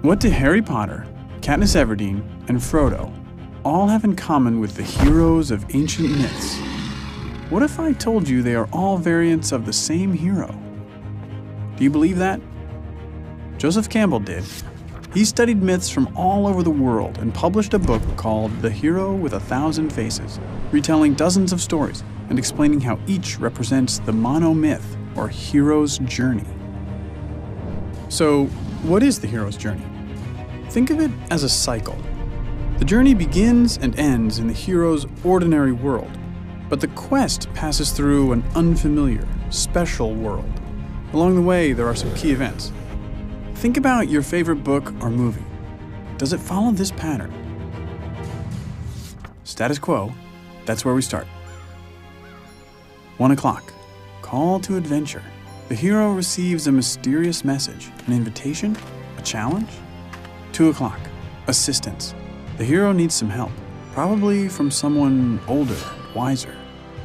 What do Harry Potter, Katniss Everdeen, and Frodo all have in common with the heroes of ancient myths? What if I told you they are all variants of the same hero? Do you believe that? Joseph Campbell did. He studied myths from all over the world and published a book called The Hero with a Thousand Faces, retelling dozens of stories and explaining how each represents the monomyth, or hero's journey. So, what is the hero's journey? Think of it as a cycle. The journey begins and ends in the hero's ordinary world, but the quest passes through an unfamiliar, special world. Along the way, there are some key events. Think about your favorite book or movie. Does it follow this pattern? Status quo, that's where we start. 1 o'clock, call to adventure. The hero receives a mysterious message, an invitation, a challenge. 2 o'clock, assistance. The hero needs some help, probably from someone older, wiser.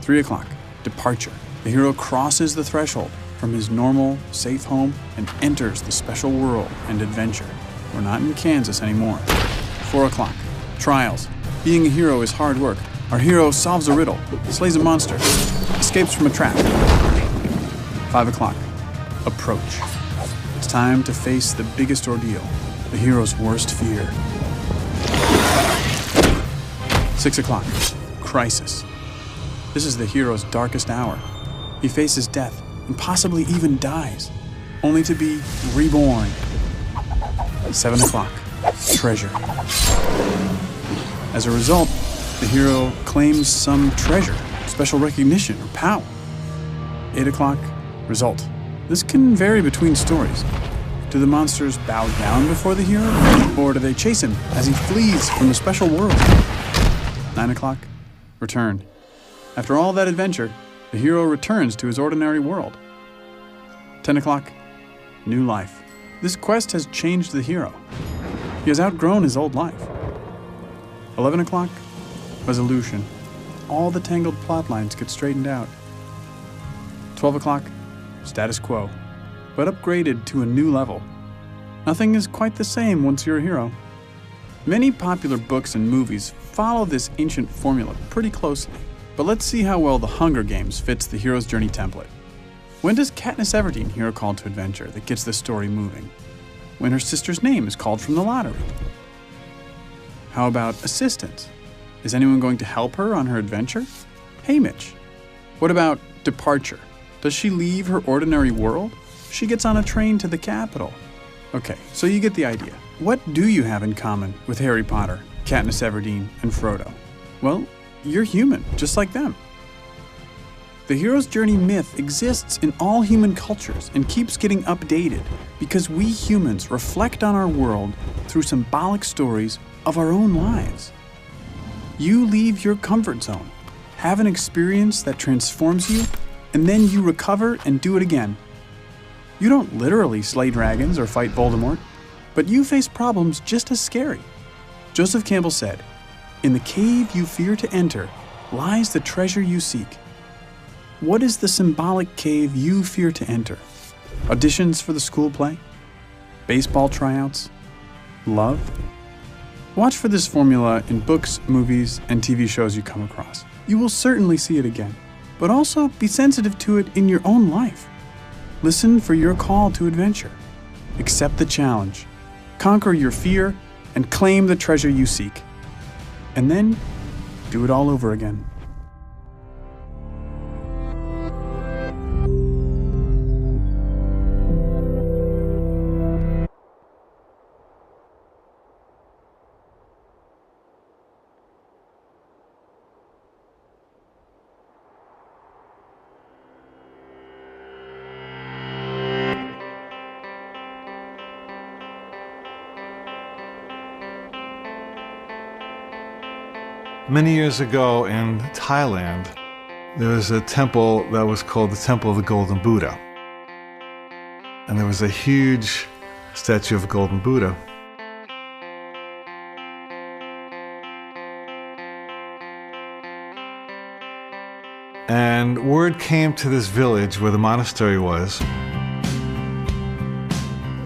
3 o'clock, departure. The hero crosses the threshold from his normal, safe home and enters the special world and adventure. We're not in Kansas anymore. 4 o'clock, trials. Being a hero is hard work. Our hero solves a riddle, slays a monster, escapes from a trap. 5 o'clock, approach. It's time to face the biggest ordeal, the hero's worst fear. 6 o'clock, crisis. This is the hero's darkest hour. He faces death and possibly even dies, only to be reborn. 7 o'clock, treasure. As a result, the hero claims some treasure, special recognition, or power. 8 o'clock, result. This can vary between stories. Do the monsters bow down before the hero, or do they chase him as he flees from the special world? 9 o'clock, return. After all that adventure, the hero returns to his ordinary world. 10 o'clock, new life. This quest has changed the hero. He has outgrown his old life. 11 o'clock, resolution. All the tangled plot lines get straightened out. 12 o'clock, status quo, but upgraded to a new level. Nothing is quite the same once you're a hero. Many popular books and movies follow this ancient formula pretty closely. But let's see how well The Hunger Games fits the hero's journey template. When does Katniss Everdeen hear a call to adventure that gets the story moving? When her sister's name is called from the lottery. How about assistance? Is anyone going to help her on her adventure? Haymitch. What about departure? Does she leave her ordinary world? She gets on a train to the capital. Okay, so you get the idea. What do you have in common with Harry Potter, Katniss Everdeen, and Frodo? Well, you're human, just like them. The hero's journey myth exists in all human cultures and keeps getting updated because we humans reflect on our world through symbolic stories of our own lives. You leave your comfort zone, have an experience that transforms you, and then you recover and do it again. You don't literally slay dragons or fight Voldemort, but you face problems just as scary. Joseph Campbell said, "In the cave you fear to enter lies the treasure you seek." What is the symbolic cave you fear to enter? Auditions for the school play? Baseball tryouts? Love? Watch for this formula in books, movies, and TV shows you come across. You will certainly see it again, but also be sensitive to it in your own life. Listen for your call to adventure. Accept the challenge. Conquer your fear and claim the treasure you seek. And then, do it all over again. Many years ago in Thailand, there was a temple that was called the Temple of the Golden Buddha. And there was a huge statue of a Golden Buddha. And word came to this village where the monastery was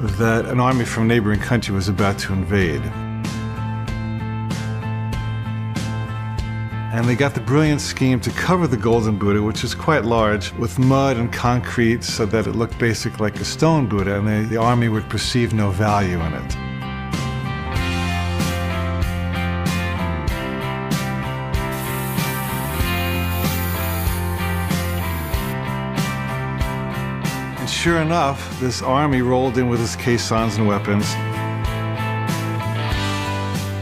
that an army from a neighboring country was about to invade. And they got the brilliant scheme to cover the Golden Buddha, which is quite large, with mud and concrete so that it looked basically like a stone Buddha, and the army would perceive no value in it. And sure enough, this army rolled in with its caissons and weapons.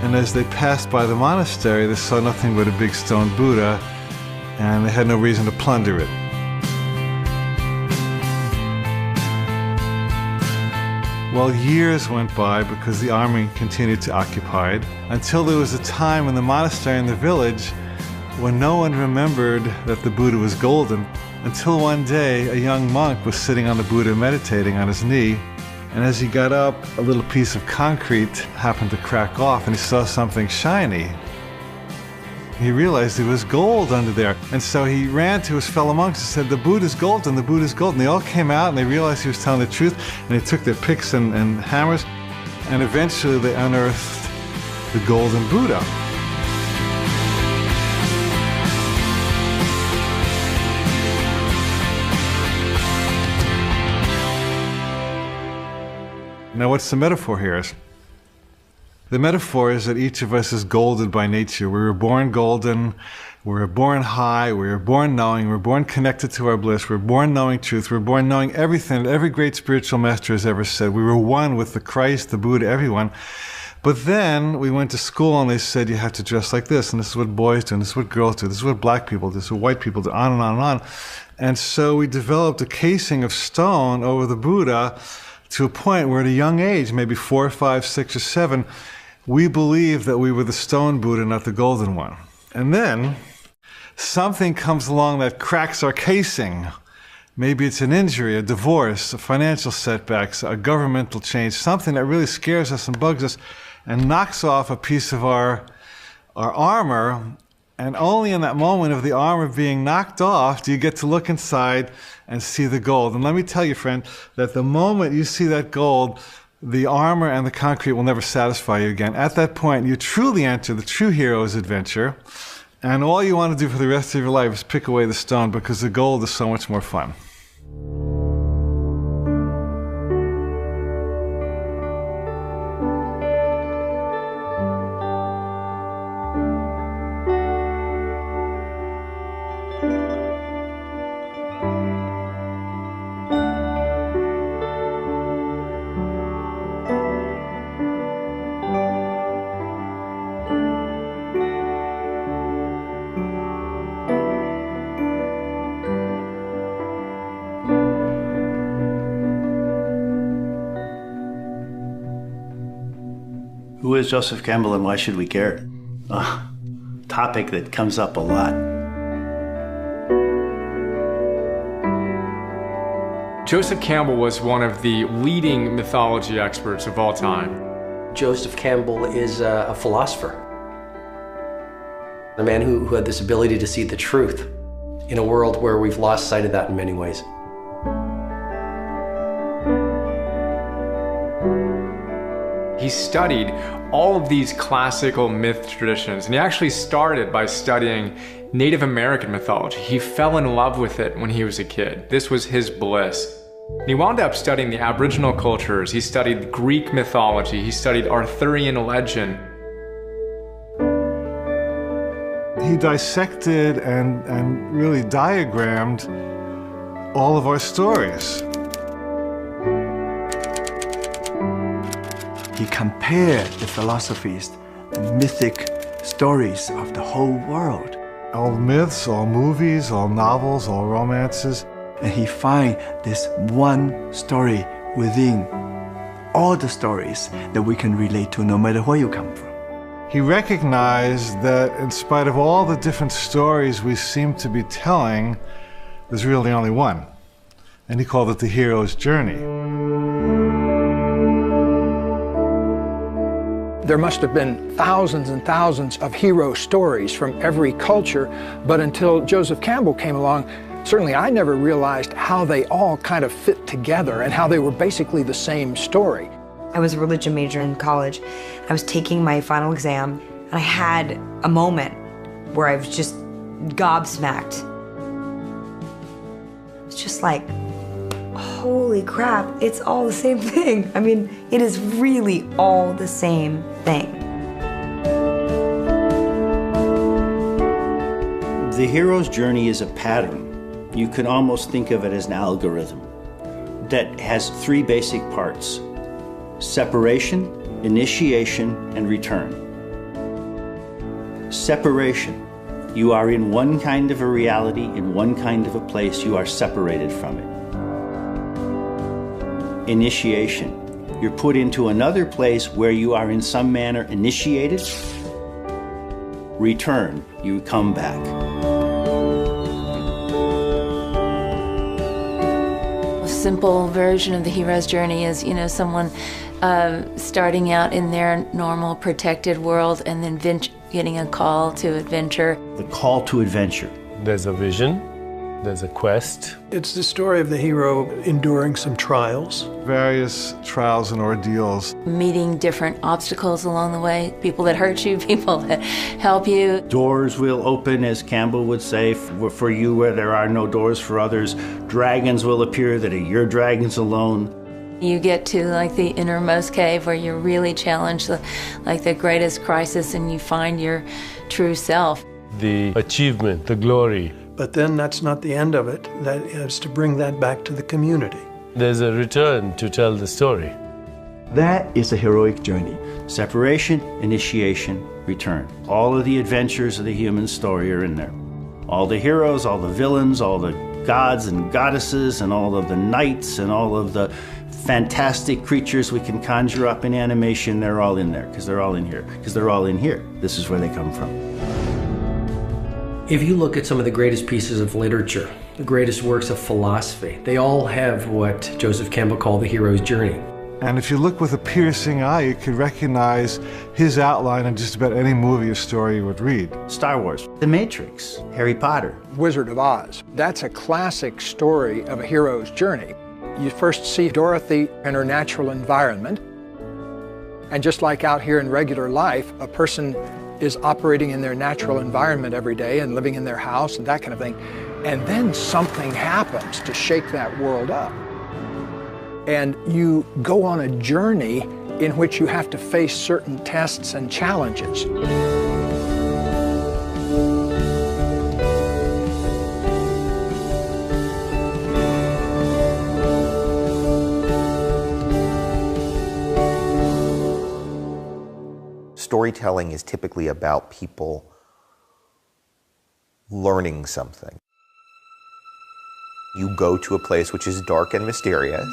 And as they passed by the monastery, they saw nothing but a big stone Buddha, and they had no reason to plunder it. Well, years went by because the army continued to occupy it, until there was a time in the monastery in the village when no one remembered that the Buddha was golden, until one day a young monk was sitting on the Buddha meditating on his knee. And as he got up, a little piece of concrete happened to crack off, and he saw something shiny. He realized there was gold under there. And so he ran to his fellow monks and said, "The Buddha's golden, the Buddha's golden." They all came out and they realized he was telling the truth, and they took their picks and hammers, and eventually they unearthed the golden Buddha. Now, what's the metaphor here? The metaphor is that each of us is golden by nature. We were born golden, we were born high, we were born knowing, we were born connected to our bliss, we were born knowing truth, we were born knowing everything that every great spiritual master has ever said. We were one with the Christ, the Buddha, everyone. But then we went to school and they said you have to dress like this, and this is what boys do, and this is what girls do, this is what black people do, this is what white people do, on and on and on. And so we developed a casing of stone over the Buddha, to a point where at a young age, maybe 4, 5, 6, or 7, we believed that we were the stone Buddha, not the golden one. And then something comes along that cracks our casing. Maybe it's an injury, a divorce, a financial setback, a governmental change, something that really scares us and bugs us and knocks off a piece of our armor. And only in that moment of the armor being knocked off do you get to look inside and see the gold. And let me tell you, friend, that the moment you see that gold, the armor and the concrete will never satisfy you again. At that point, you truly enter the true hero's adventure. And all you want to do for the rest of your life is pick away the stone, because the gold is so much more fun. Who is Joseph Campbell and why should we care? Topic that comes up a lot. Joseph Campbell was one of the leading mythology experts of all time. Joseph Campbell is a philosopher, a man who had this ability to see the truth in a world where we've lost sight of that in many ways. He studied all of these classical myth traditions, and he actually started by studying Native American mythology. He fell in love with it when he was a kid. This was his bliss. And he wound up studying the Aboriginal cultures. He studied Greek mythology. He studied Arthurian legend. He dissected and really diagrammed all of our stories. He compared the philosophies, the mythic stories of the whole world. All myths, all movies, all novels, all romances. And he find this one story within all the stories that we can relate to no matter where you come from. He recognized that in spite of all the different stories we seem to be telling, there's really only one. And he called it the hero's journey. There must have been thousands and thousands of hero stories from every culture, but until Joseph Campbell came along, Certainly, I never realized how they all kind of fit together and how they were basically the same story. I was a religion major in college. I was taking my final exam, and I had a moment where I was just gobsmacked. It's just like, holy crap, it's all the same thing. I mean, it is really all the same thing. The hero's journey is a pattern. You can almost think of it as an algorithm that has three basic parts: separation, initiation, and return. Separation. You are in one kind of a reality, in one kind of a place, you are separated from it. Initiation. You're put into another place where you are in some manner initiated. Return. You come back. A simple version of the hero's journey is, someone starting out in their normal protected world and then getting a call to adventure. The call to adventure. There's a vision, there's a quest. It's the story of the hero enduring some trials. Various trials and ordeals. Meeting different obstacles along the way, people that hurt you, people that help you. Doors will open, as Campbell would say, for you where there are no doors for others. Dragons will appear that are your dragons alone. You get to like the innermost cave where you're really challenged, like the greatest crisis, and you find your true self. The achievement, the glory. But then that's not the end of it. That is to bring that back to the community. There's a return to tell the story. That is a heroic journey. Separation, initiation, return. All of the adventures of the human story are in there. All the heroes, all the villains, all the gods and goddesses, and all of the knights, and all of the fantastic creatures we can conjure up in animation, they're all in there, because they're all in here. Because they're all in here. This is where they come from. If you look at some of the greatest pieces of literature, the greatest works of philosophy, they all have what Joseph Campbell called the hero's journey. And if you look with a piercing eye, you can recognize his outline in just about any movie or story you would read. Star Wars, The Matrix, Harry Potter. Wizard of Oz. That's a classic story of a hero's journey. You first see Dorothy in her natural environment. And just like out here in regular life, a person is operating in their natural environment every day and living in their house and that kind of thing. And then something happens to shake that world up. And you go on a journey in which you have to face certain tests and challenges. Storytelling is typically about people learning something. You go to a place which is dark and mysterious.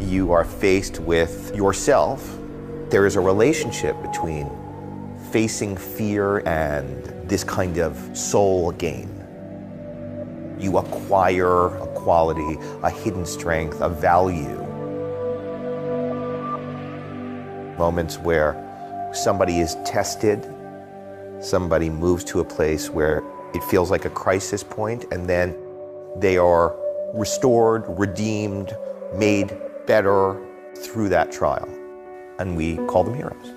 You are faced with yourself. There is a relationship between facing fear and this kind of soul gain. You acquire a quality, a hidden strength, a value. Moments where somebody is tested, somebody moves to a place where it feels like a crisis point, and then they are restored, redeemed, made better through that trial. And we call them heroes.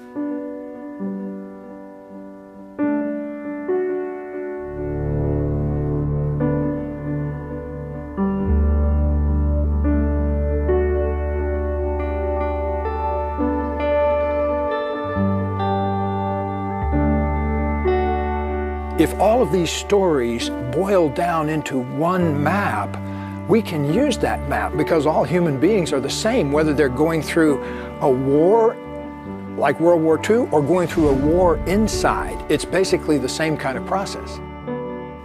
If all of these stories boil down into one map, we can use that map because all human beings are the same, whether they're going through a war like World War II or going through a war inside. It's basically the same kind of process.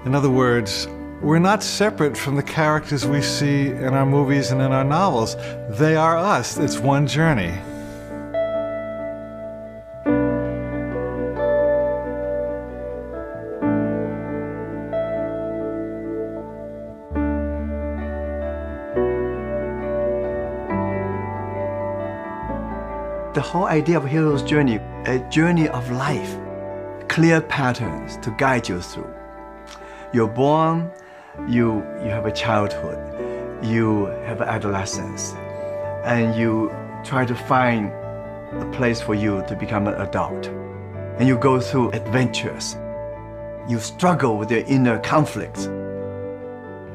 In other words, we're not separate from the characters we see in our movies and in our novels. They are us. It's one journey. The whole idea of hero's journey, a journey of life, clear patterns to guide you through. You're born, you have a childhood, you have adolescence, and you try to find a place for you to become an adult. And you go through adventures. You struggle with your inner conflicts.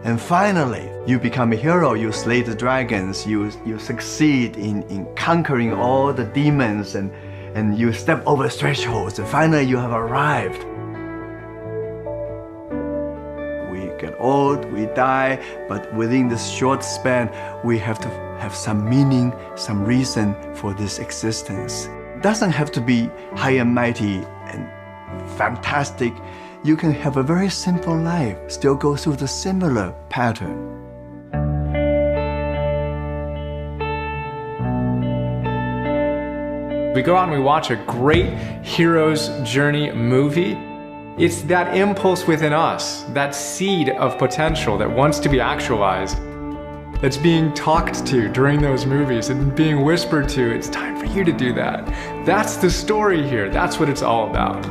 And finally, you become a hero. You slay the dragons. You succeed in conquering all the demons, and you step over thresholds. And finally, you have arrived. We get old, we die, but within this short span, we have to have some meaning, some reason for this existence. It doesn't have to be high and mighty and fantastic. You can have a very simple life, still go through the similar pattern. We go out and we watch a great hero's journey movie. It's that impulse within us, that seed of potential that wants to be actualized, that's being talked to during those movies and being whispered to, it's time for you to do that. That's the story here. That's what it's all about.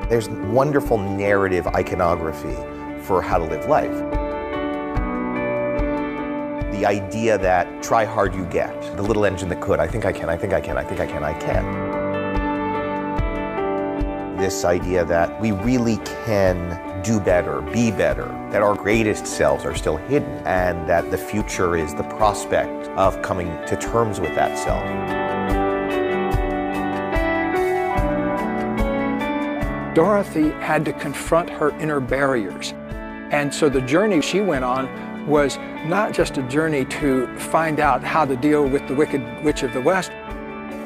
There's wonderful narrative iconography for how to live life. The idea that try hard you get, the little engine that could, I think I can, I think I can, I think I can, I can. This idea that we really can do better, be better, that our greatest selves are still hidden, and that the future is the prospect of coming to terms with that self. Dorothy had to confront her inner barriers. And so the journey she went on was not just a journey to find out how to deal with the Wicked Witch of the West.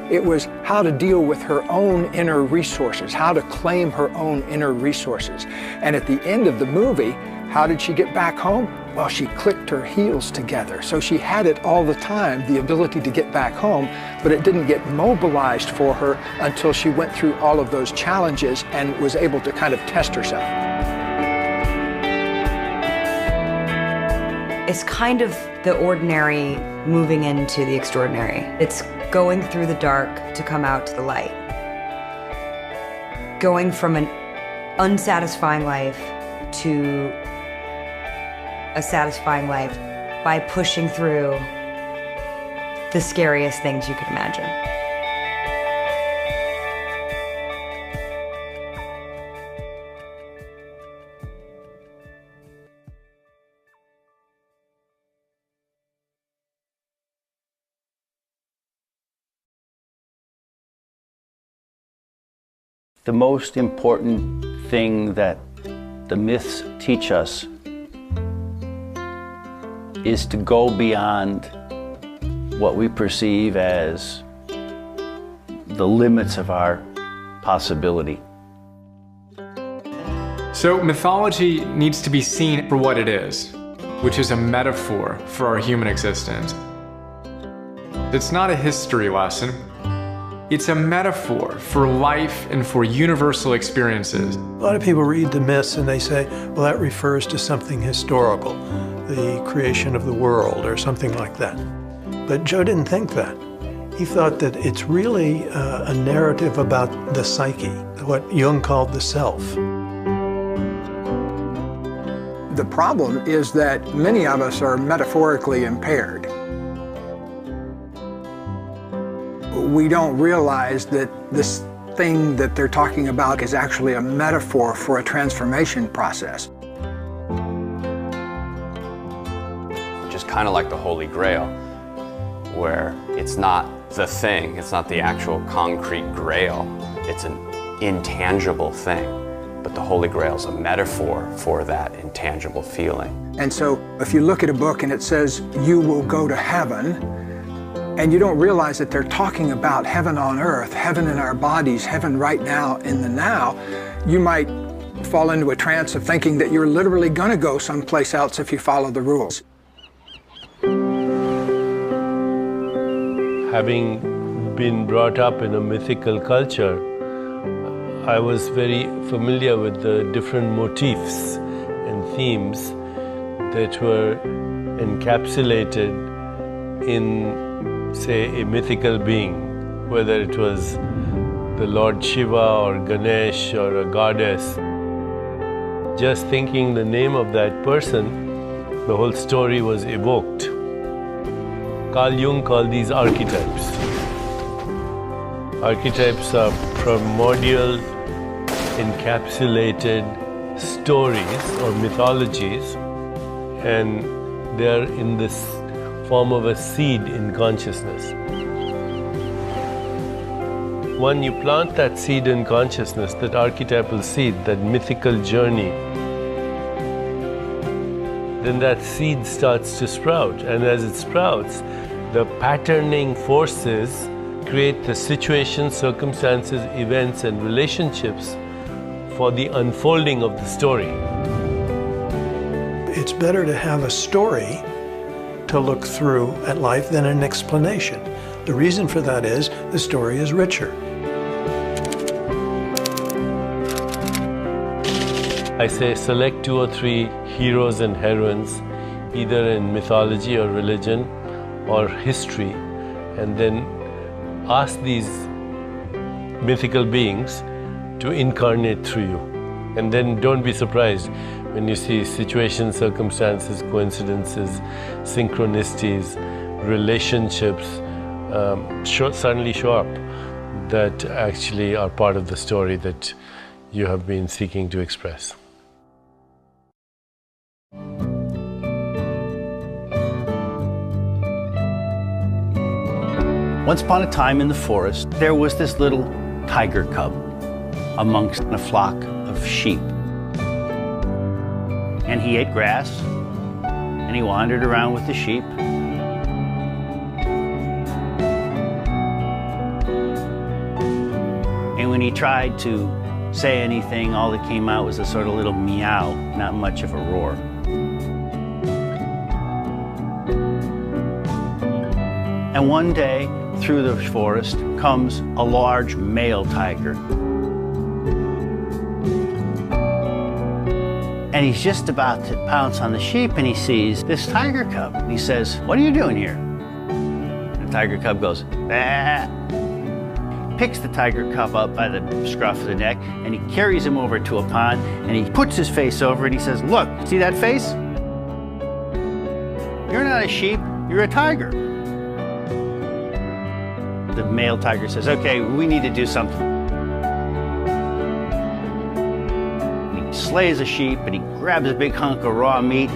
It was how to deal with her own inner resources, how to claim her own inner resources. And at the end of the movie, how did she get back home? Well, she clicked her heels together. So she had it all the time, the ability to get back home, but it didn't get mobilized for her until she went through all of those challenges and was able to kind of test herself. It's kind of the ordinary moving into the extraordinary. It's going through the dark to come out to the light. Going from an unsatisfying life to a satisfying life by pushing through the scariest things you could imagine. The most important thing that the myths teach us is to go beyond what we perceive as the limits of our possibility. So mythology needs to be seen for what it is, which is a metaphor for our human existence. It's not a history lesson. It's a metaphor for life and for universal experiences. A lot of people read the myths and they say, well, that refers to something historical, the creation of the world or something like that. But Joe didn't think that. He thought that it's really a narrative about the psyche, what Jung called the self. The problem is that many of us are metaphorically impaired. We don't realize that this thing that they're talking about is actually a metaphor for a transformation process. Just kind of like the Holy Grail, where it's not the thing, it's not the actual concrete grail, it's an intangible thing. But the Holy Grail is a metaphor for that intangible feeling. And so if you look at a book and it says, you will go to heaven, and you don't realize that they're talking about heaven on earth, heaven in our bodies, heaven right now in the now, you might fall into a trance of thinking that you're literally going to go someplace else if you follow the rules. Having been brought up in a mythical culture, I was very familiar with the different motifs and themes that were encapsulated in, say, a mythical being. whether it was the Lord Shiva or Ganesh or a goddess. Just thinking the name of that person, the whole story was evoked. Carl Jung called these archetypes. Archetypes are primordial, encapsulated stories or mythologies, and they are in this form of a seed in consciousness. When you plant that seed in consciousness, that archetypal seed, that mythical journey, then that seed starts to sprout. And as it sprouts, the patterning forces create the situations, circumstances, events, and relationships for the unfolding of the story. It's better to have a story to look through at life than an explanation. The reason for that is the story is richer. I say select 2 or 3 heroes and heroines, either in mythology or religion or history, and then ask these mythical beings to incarnate through you. And then don't be surprised when you see situations, circumstances, coincidences, synchronicities, relationships suddenly show up that actually are part of the story that you have been seeking to express. Once upon a time in the forest, there was this little tiger cub amongst a flock of sheep. And he ate grass, and he wandered around with the sheep. And when he tried to say anything, all that came out was a sort of little meow, not much of a roar. And one day, through the forest comes a large male tiger. And he's just about to pounce on the sheep, and he sees this tiger cub. And he says, "What are you doing here?" And the tiger cub goes, "Bah." Picks the tiger cub up by the scruff of the neck, and he carries him over to a pond, and he puts his face over it, and he says, "Look, see that face? You're not a sheep, you're a tiger." The male tiger says, "Okay, we need to do something." And he slays a sheep, and he grabs a big hunk of raw meat,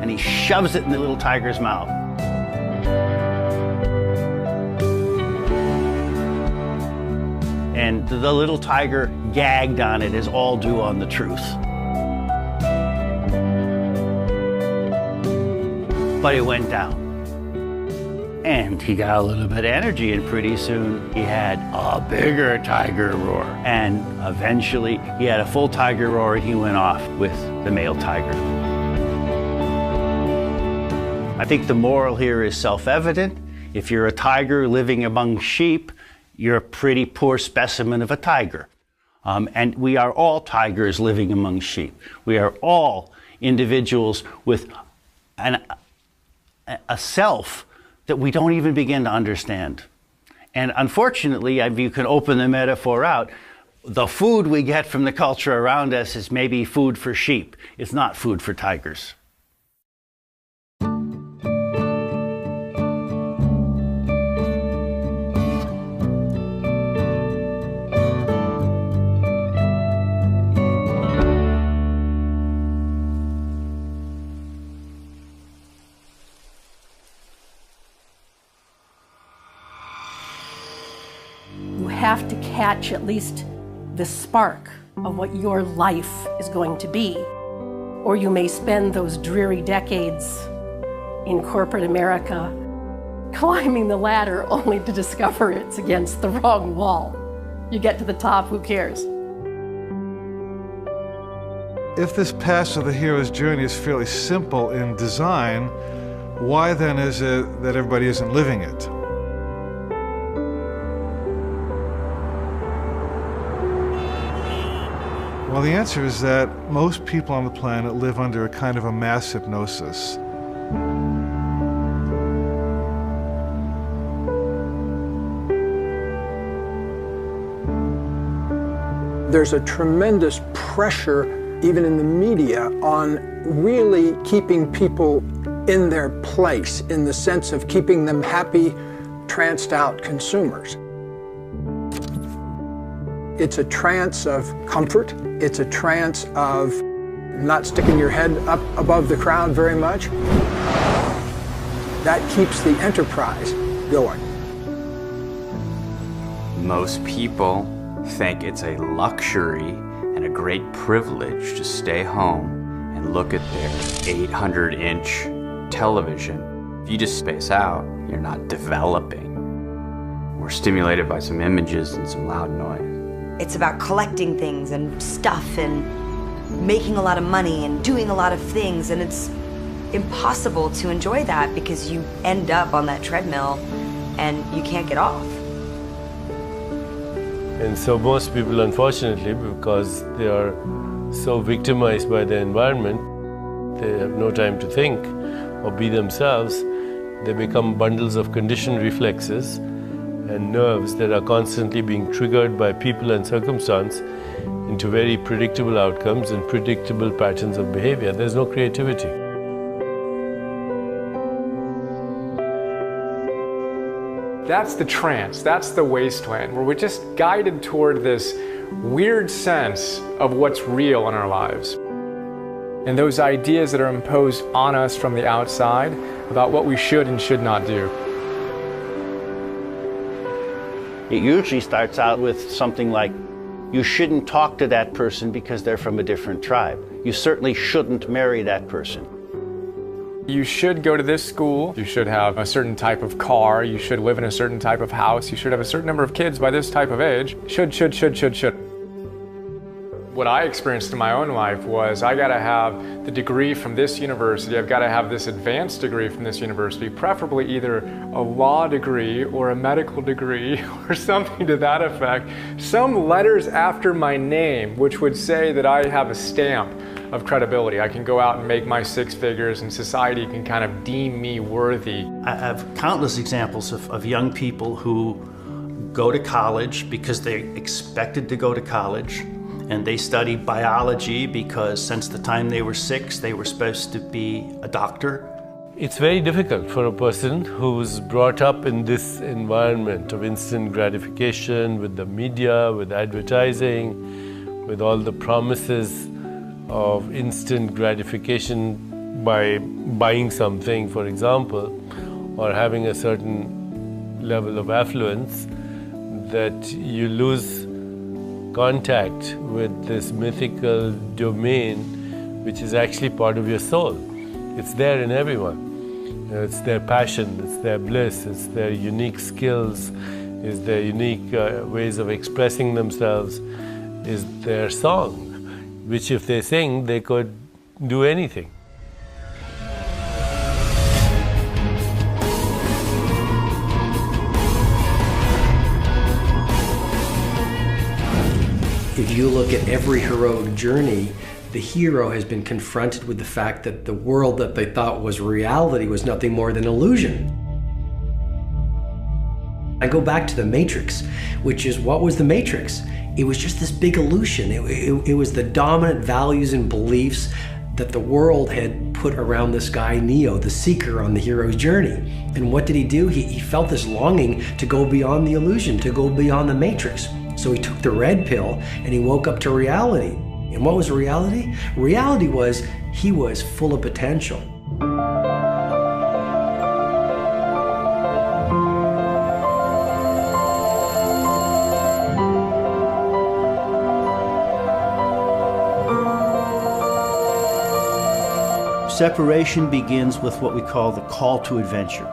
and he shoves it in the little tiger's mouth. And the little tiger gagged on it, as all do on the truth. But it went down. And he got a little bit of energy, and pretty soon he had a bigger tiger roar. And eventually he had a full tiger roar, and he went off with the male tiger. I think the moral here is self-evident. If you're a tiger living among sheep, you're a pretty poor specimen of a tiger. And we are all tigers living among sheep. We are all individuals with a self that we don't even begin to understand. And unfortunately, if you can open the metaphor out, the food we get from the culture around us is maybe food for sheep. It's not food for tigers. Have to catch at least the spark of what your life is going to be, or you may spend those dreary decades in corporate America climbing the ladder only to discover it's against the wrong wall. You get to the top, who cares? If this path of the hero's journey is fairly simple in design, why then is it that everybody isn't living it? Well, the answer is that most people on the planet live under a kind of a mass hypnosis. There's a tremendous pressure, even in the media, on really keeping people in their place, in the sense of keeping them happy, tranced out consumers. It's a trance of comfort. It's a trance of not sticking your head up above the crowd very much. That keeps the enterprise going. Most people think it's a luxury and a great privilege to stay home and look at their 800-inch television. If you just space out, you're not developing. We're stimulated by some images and some loud noise. It's about collecting things and stuff and making a lot of money and doing a lot of things, and it's impossible to enjoy that because you end up on that treadmill and you can't get off. And so most people, unfortunately, because they are so victimized by the environment, they have no time to think or be themselves. They become bundles of conditioned reflexes and nerves that are constantly being triggered by people and circumstance into very predictable outcomes and predictable patterns of behavior. There's no creativity. That's the trance, that's the wasteland, where we're just guided toward this weird sense of what's real in our lives. And those ideas that are imposed on us from the outside about what we should and should not do. It usually starts out with something like, you shouldn't talk to that person because they're from a different tribe. You certainly shouldn't marry that person. You should go to this school, you should have a certain type of car, you should live in a certain type of house, you should have a certain number of kids by this type of age. Should. What I experienced in my own life was I gotta have the degree from this university, I've gotta have this advanced degree from this university, preferably either a law degree or a medical degree or something to that effect. Some letters after my name which would say that I have a stamp of credibility. I can go out and make my 6 figures and society can kind of deem me worthy. I have countless examples of young people who go to college because they're expected to go to college, and they study biology because since the time they were 6, they were supposed to be a doctor. It's very difficult for a person who's brought up in this environment of instant gratification, with the media, with advertising, with all the promises of instant gratification by buying something, for example, or having a certain level of affluence, that you lose contact with this mythical domain which is actually part of your soul. It's there in everyone. It's their passion, it's their bliss, it's their unique skills, it's their unique ways of expressing themselves, is their song, which if they sing, they could do anything. If you look at every heroic journey, the hero has been confronted with the fact that the world that they thought was reality was nothing more than illusion. I go back to the Matrix, which is, what was the Matrix? It was just this big illusion. It was the dominant values and beliefs that the world had put around this guy, Neo, the seeker on the hero's journey. And what did he do? He felt this longing to go beyond the illusion, to go beyond the Matrix. So he took the red pill and he woke up to reality. And what was reality? Reality was he was full of potential. Separation begins with what we call the call to adventure.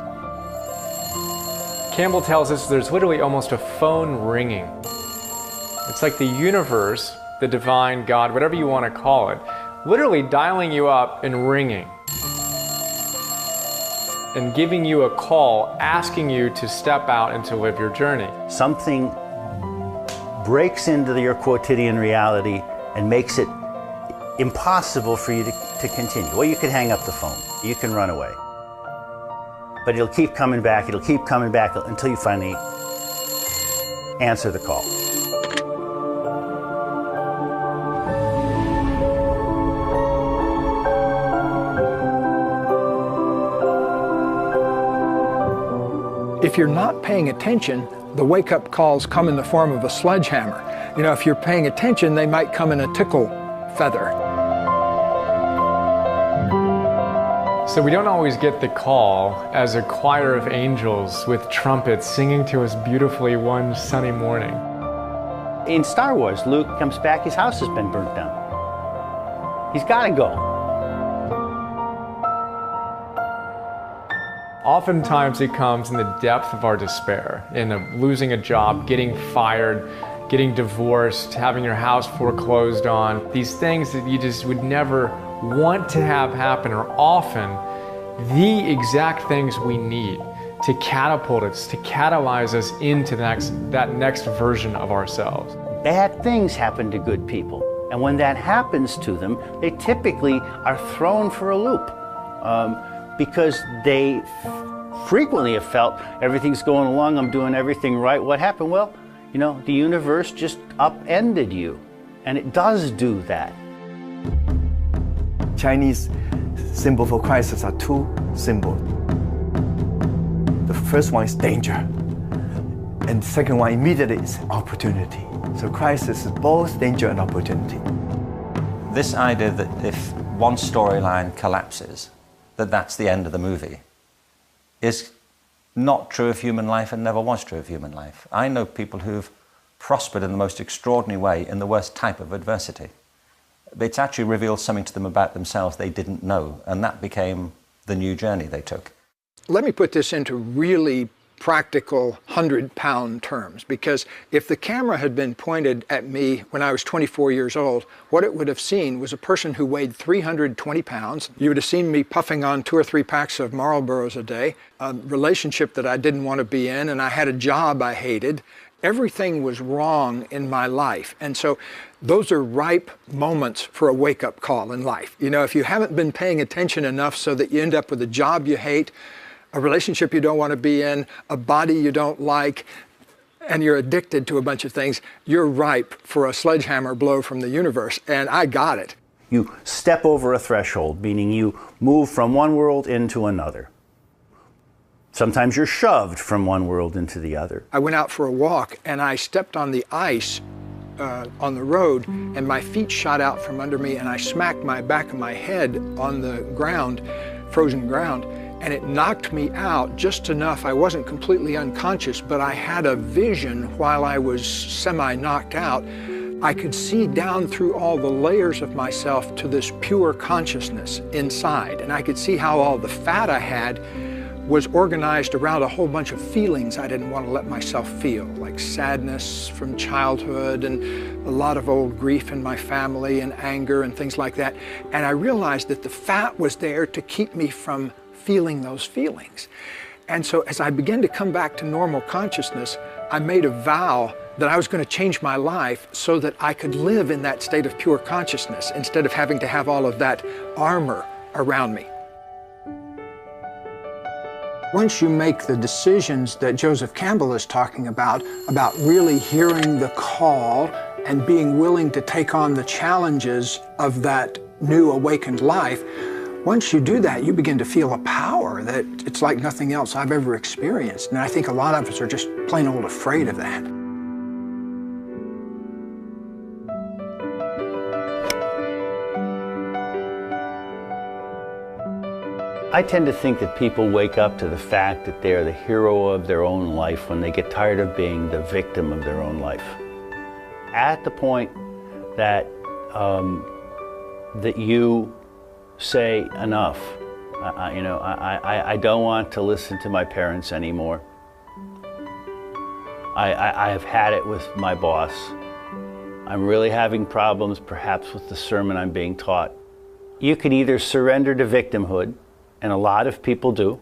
Campbell tells us there's literally almost a phone ringing. It's like the universe, the divine, God, whatever you want to call it, literally dialing you up and ringing and giving you a call, asking you to step out and to live your journey. Something breaks into your quotidian reality and makes it impossible for you to continue. Well, you can hang up the phone, you can run away, but it'll keep coming back until you finally answer the call. If you're not paying attention, the wake-up calls come in the form of a sledgehammer. You know, if you're paying attention, they might come in a tickle feather. So we don't always get the call as a choir of angels with trumpets singing to us beautifully one sunny morning. In Star Wars, Luke comes back, his house has been burnt down. He's got to go. Oftentimes it comes in the depth of our despair, in losing a job, getting fired, getting divorced, having your house foreclosed on. These things that you just would never want to have happen are often the exact things we need to catapult us, to catalyze us into that next version of ourselves. Bad things happen to good people. And when that happens to them, they typically are thrown for a loop because they frequently have felt everything's going along, I'm doing everything right. What happened? Well, you know, the universe just upended you. And it does do that. Chinese symbol for crisis are two symbols. The first one is danger, and the second one immediately is opportunity. So crisis is both danger and opportunity. This idea that if one storyline collapses, that's the end of the movie, is not true of human life and never was true of human life. I know people who've prospered in the most extraordinary way in the worst type of adversity. It's actually revealed something to them about themselves they didn't know, and that became the new journey they took. Let me put this into really practical 100-pound terms, because if the camera had been pointed at me when I was 24 years old, what it would have seen was a person who weighed 320 pounds. You would have seen me puffing on 2 or 3 packs of Marlboros a day, a relationship that I didn't want to be in, and I had a job I hated. Everything was wrong in my life. And so those are ripe moments for a wake-up call in life. You know, if you haven't been paying attention enough so that you end up with a job you hate, a relationship you don't want to be in, a body you don't like, and you're addicted to a bunch of things, you're ripe for a sledgehammer blow from the universe. And I got it. You step over a threshold, meaning you move from one world into another. Sometimes you're shoved from one world into the other. I went out for a walk and I stepped on the ice on the road, and my feet shot out from under me, and I smacked my back of my head on the ground, frozen ground, and it knocked me out just enough. I wasn't completely unconscious, but I had a vision while I was semi-knocked out. I could see down through all the layers of myself to this pure consciousness inside, and I could see how all the fat I had was organized around a whole bunch of feelings I didn't want to let myself feel, like sadness from childhood and a lot of old grief in my family and anger and things like that. And I realized that the fat was there to keep me from feeling those feelings. And so as I began to come back to normal consciousness, I made a vow that I was going to change my life so that I could live in that state of pure consciousness instead of having to have all of that armor around me. Once you make the decisions that Joseph Campbell is talking about really hearing the call and being willing to take on the challenges of that new awakened life, once you do that, you begin to feel a power that it's like nothing else I've ever experienced. And I think a lot of us are just plain old afraid of that. I tend to think that people wake up to the fact that they're the hero of their own life when they get tired of being the victim of their own life. At the point that that you say enough, I don't want to listen to my parents anymore. I have had it with my boss. I'm really having problems perhaps with the sermon I'm being taught. You can either surrender to victimhood, and a lot of people do,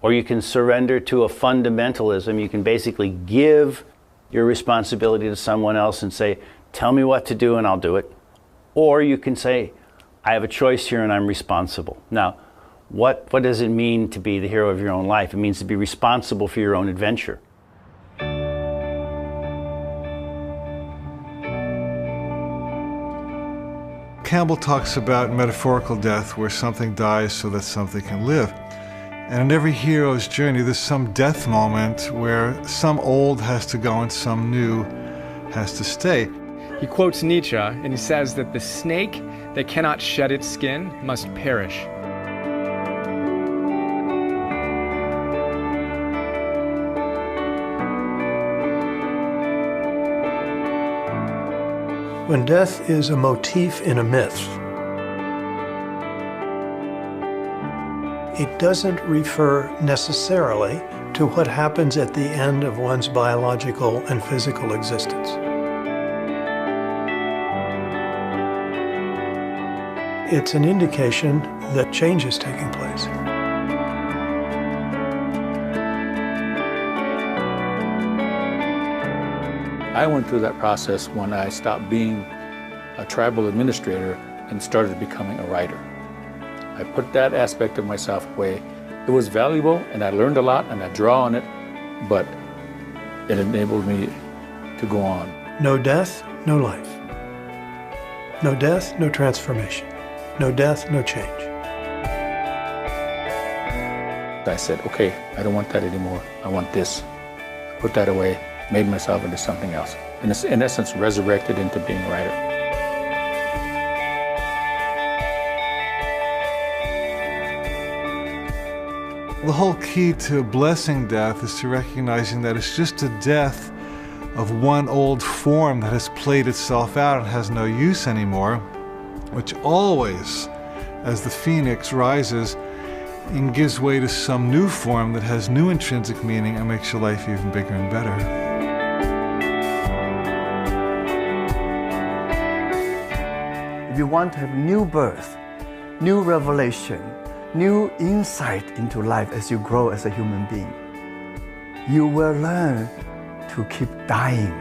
or you can surrender to a fundamentalism. You can basically give your responsibility to someone else and say, tell me what to do and I'll do it. Or you can say, I have a choice here and I'm responsible. Now, what does it mean to be the hero of your own life? It means to be responsible for your own adventure. Campbell talks about metaphorical death, where something dies so that something can live. And in every hero's journey, there's some death moment where some old has to go and some new has to stay. He quotes Nietzsche, and he says that the snake that cannot shed its skin must perish. When death is a motif in a myth, it doesn't refer necessarily to what happens at the end of one's biological and physical existence. It's an indication that change is taking place. I went through that process when I stopped being a tribal administrator and started becoming a writer. I put that aspect of myself away. It was valuable and I learned a lot and I draw on it, but it enabled me to go on. No death, no life. No death, no transformation. No death, no change. I said, okay, I don't want that anymore. I want this. Put that away, made myself into something else. In essence, resurrected into being a writer. The whole key to blessing death is to recognizing that it's just a death of one old form that has played itself out and has no use anymore, which always, as the phoenix rises, and gives way to some new form that has new intrinsic meaning and makes your life even bigger and better. If you want to have new birth, new revelation, new insight into life as you grow as a human being, you will learn to keep dying.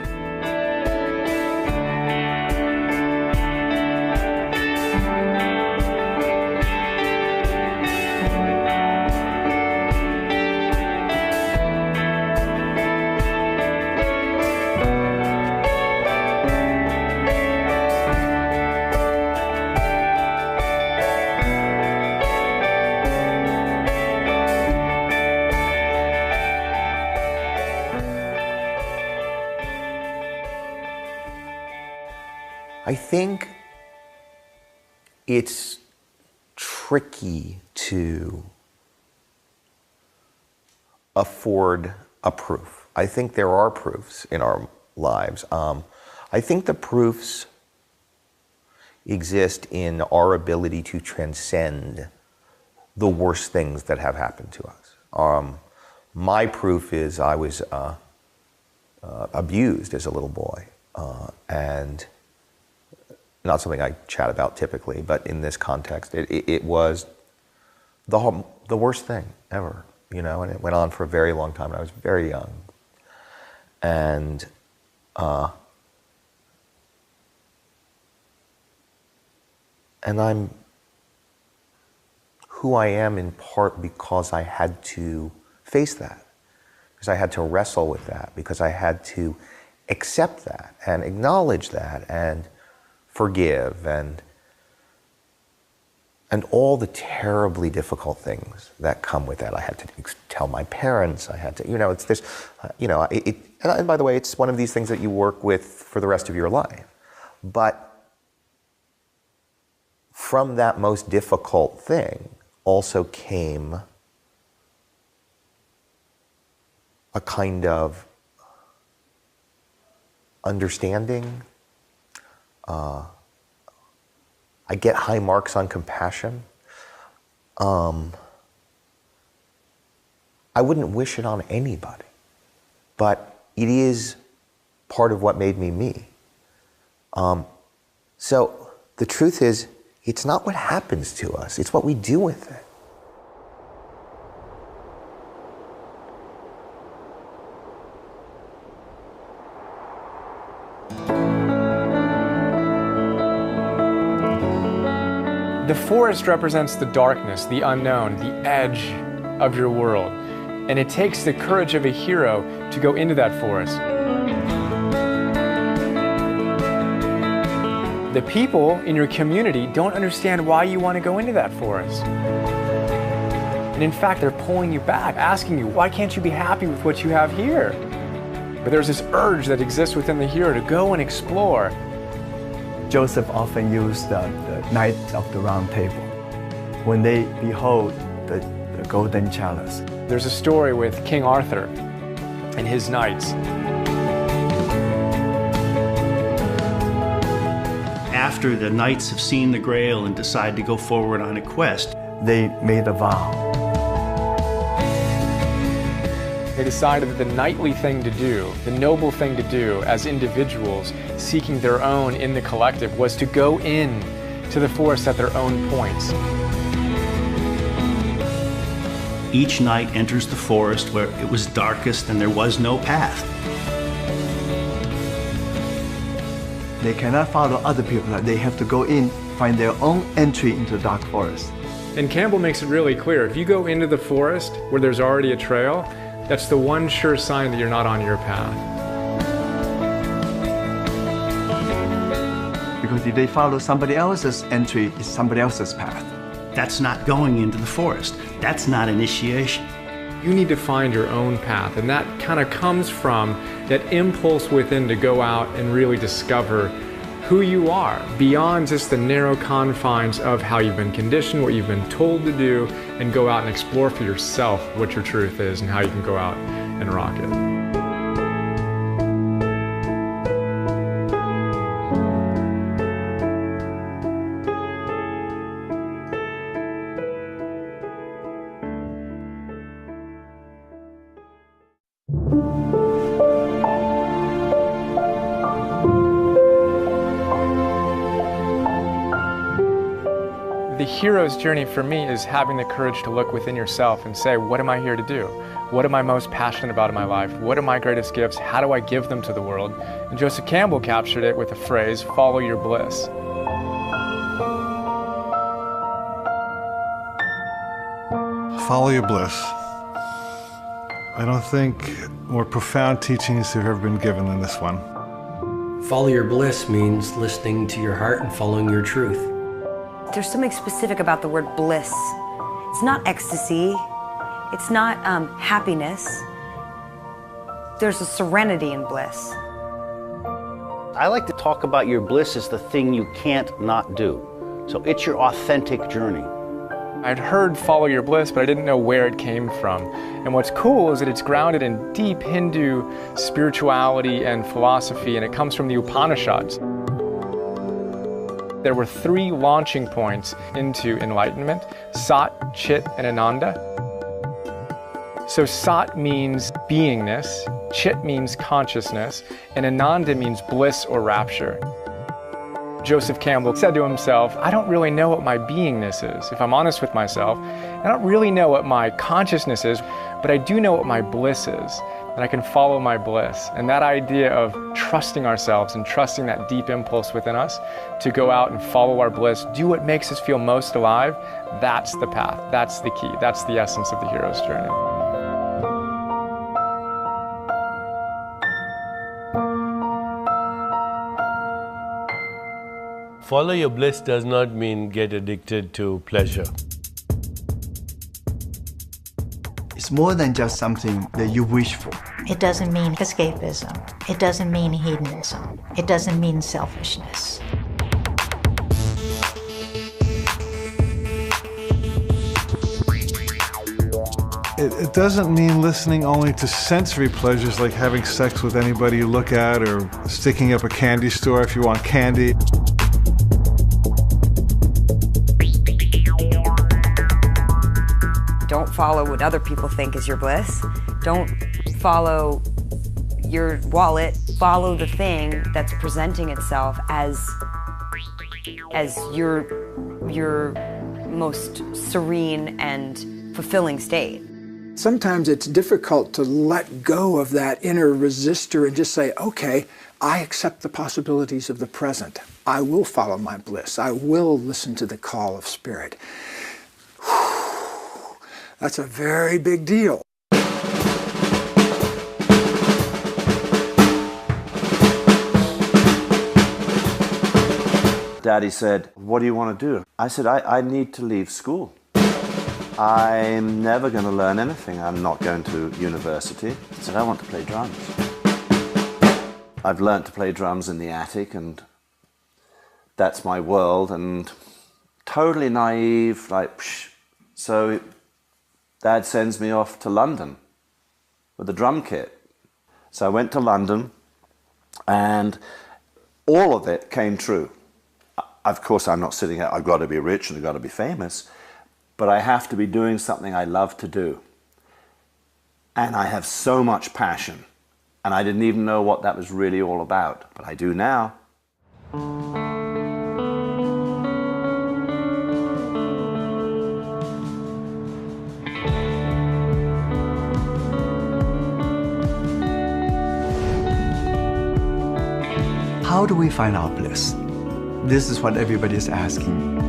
I think it's tricky to afford a proof. I think there are proofs in our lives. I think the proofs exist in our ability to transcend the worst things that have happened to us. My proof is I was abused as a little boy, and not something I chat about typically, but in this context, it was the worst thing ever, you know, and it went on for a very long time, and I was very young. And I'm who I am in part because I had to face that, because I had to wrestle with that, because I had to accept that and acknowledge that and forgive and all the terribly difficult things that come with that. I had to tell my parents. I had to, you know, it's this, you know, and by the way, it's one of these things that you work with for the rest of your life. But from that most difficult thing also came a kind of understanding. I get high marks on compassion. I wouldn't wish it on anybody, but it is part of what made me me. So the truth is, it's not what happens to us, it's what we do with it. The forest represents the darkness, the unknown, the edge of your world. And it takes the courage of a hero to go into that forest. The people in your community don't understand why you want to go into that forest. And in fact, they're pulling you back, asking you, why can't you be happy with what you have here? But there's this urge that exists within the hero to go and explore. Joseph often used the Knights of the Round Table when they behold the golden chalice. There's a story with King Arthur and his knights. After the knights have seen the Grail and decide to go forward on a quest, they made a vow. They decided that the knightly thing to do, the noble thing to do as individuals seeking their own in the collective, was to go in to the forest at their own points. Each knight enters the forest where it was darkest and there was no path. They cannot follow other people. They have to go in, find their own entry into the dark forest. And Campbell makes it really clear, if you go into the forest where there's already a trail, that's the one sure sign that you're not on your path. Because if they follow somebody else's entry, it's somebody else's path. That's not going into the forest. That's not initiation. You need to find your own path, and that kind of comes from that impulse within to go out and really discover who you are, beyond just the narrow confines of how you've been conditioned, what you've been told to do, and go out and explore for yourself what your truth is and how you can go out and rock it. The hero's journey for me is having the courage to look within yourself and say, what am I here to do? What am I most passionate about in my life? What are my greatest gifts? How do I give them to the world? And Joseph Campbell captured it with the phrase, follow your bliss. Follow your bliss. I don't think more profound teachings have ever been given than this one. Follow your bliss means listening to your heart and following your truth. There's something specific about the word bliss. It's not ecstasy. It's not happiness. There's a serenity in bliss. I like to talk about your bliss as the thing you can't not do. So it's your authentic journey. I'd heard follow your bliss, but I didn't know where it came from. And what's cool is that it's grounded in deep Hindu spirituality and philosophy, and it comes from the Upanishads. There were 3 launching points into enlightenment: Sat, Chit, and Ananda. So Sat means beingness, Chit means consciousness, and Ananda means bliss or rapture. Joseph Campbell said to himself, I don't really know what my beingness is. If I'm honest with myself, I don't really know what my consciousness is, but I do know what my bliss is. And I can follow my bliss. And that idea of trusting ourselves and trusting that deep impulse within us to go out and follow our bliss, do what makes us feel most alive, that's the path, that's the key, that's the essence of the hero's journey. Follow your bliss does not mean get addicted to pleasure. It's more than just something that you wish for. It doesn't mean escapism. It doesn't mean hedonism. It doesn't mean selfishness. It doesn't mean listening only to sensory pleasures like having sex with anybody you look at or sticking up a candy store if you want candy. Don't follow what other people think is your bliss. Don't follow your wallet. Follow the thing that's presenting itself as your most serene and fulfilling state. Sometimes it's difficult to let go of that inner resistor and just say, okay, I accept the possibilities of the present. I will follow my bliss. I will listen to the call of spirit. That's a very big deal. Daddy said, what do you want to do? I said, I need to leave school. I'm never going to learn anything. I'm not going to university. I said, I want to play drums. I've learned to play drums in the attic, and that's my world, and totally naive, like, psh. So Dad sends me off to London with a drum kit. So I went to London, and all of it came true. Of course, I'm not sitting here, I've got to be rich and I've got to be famous, but I have to be doing something I love to do. And I have so much passion, and I didn't even know what that was really all about, but I do now. How do we find our bliss? This is what everybody is asking.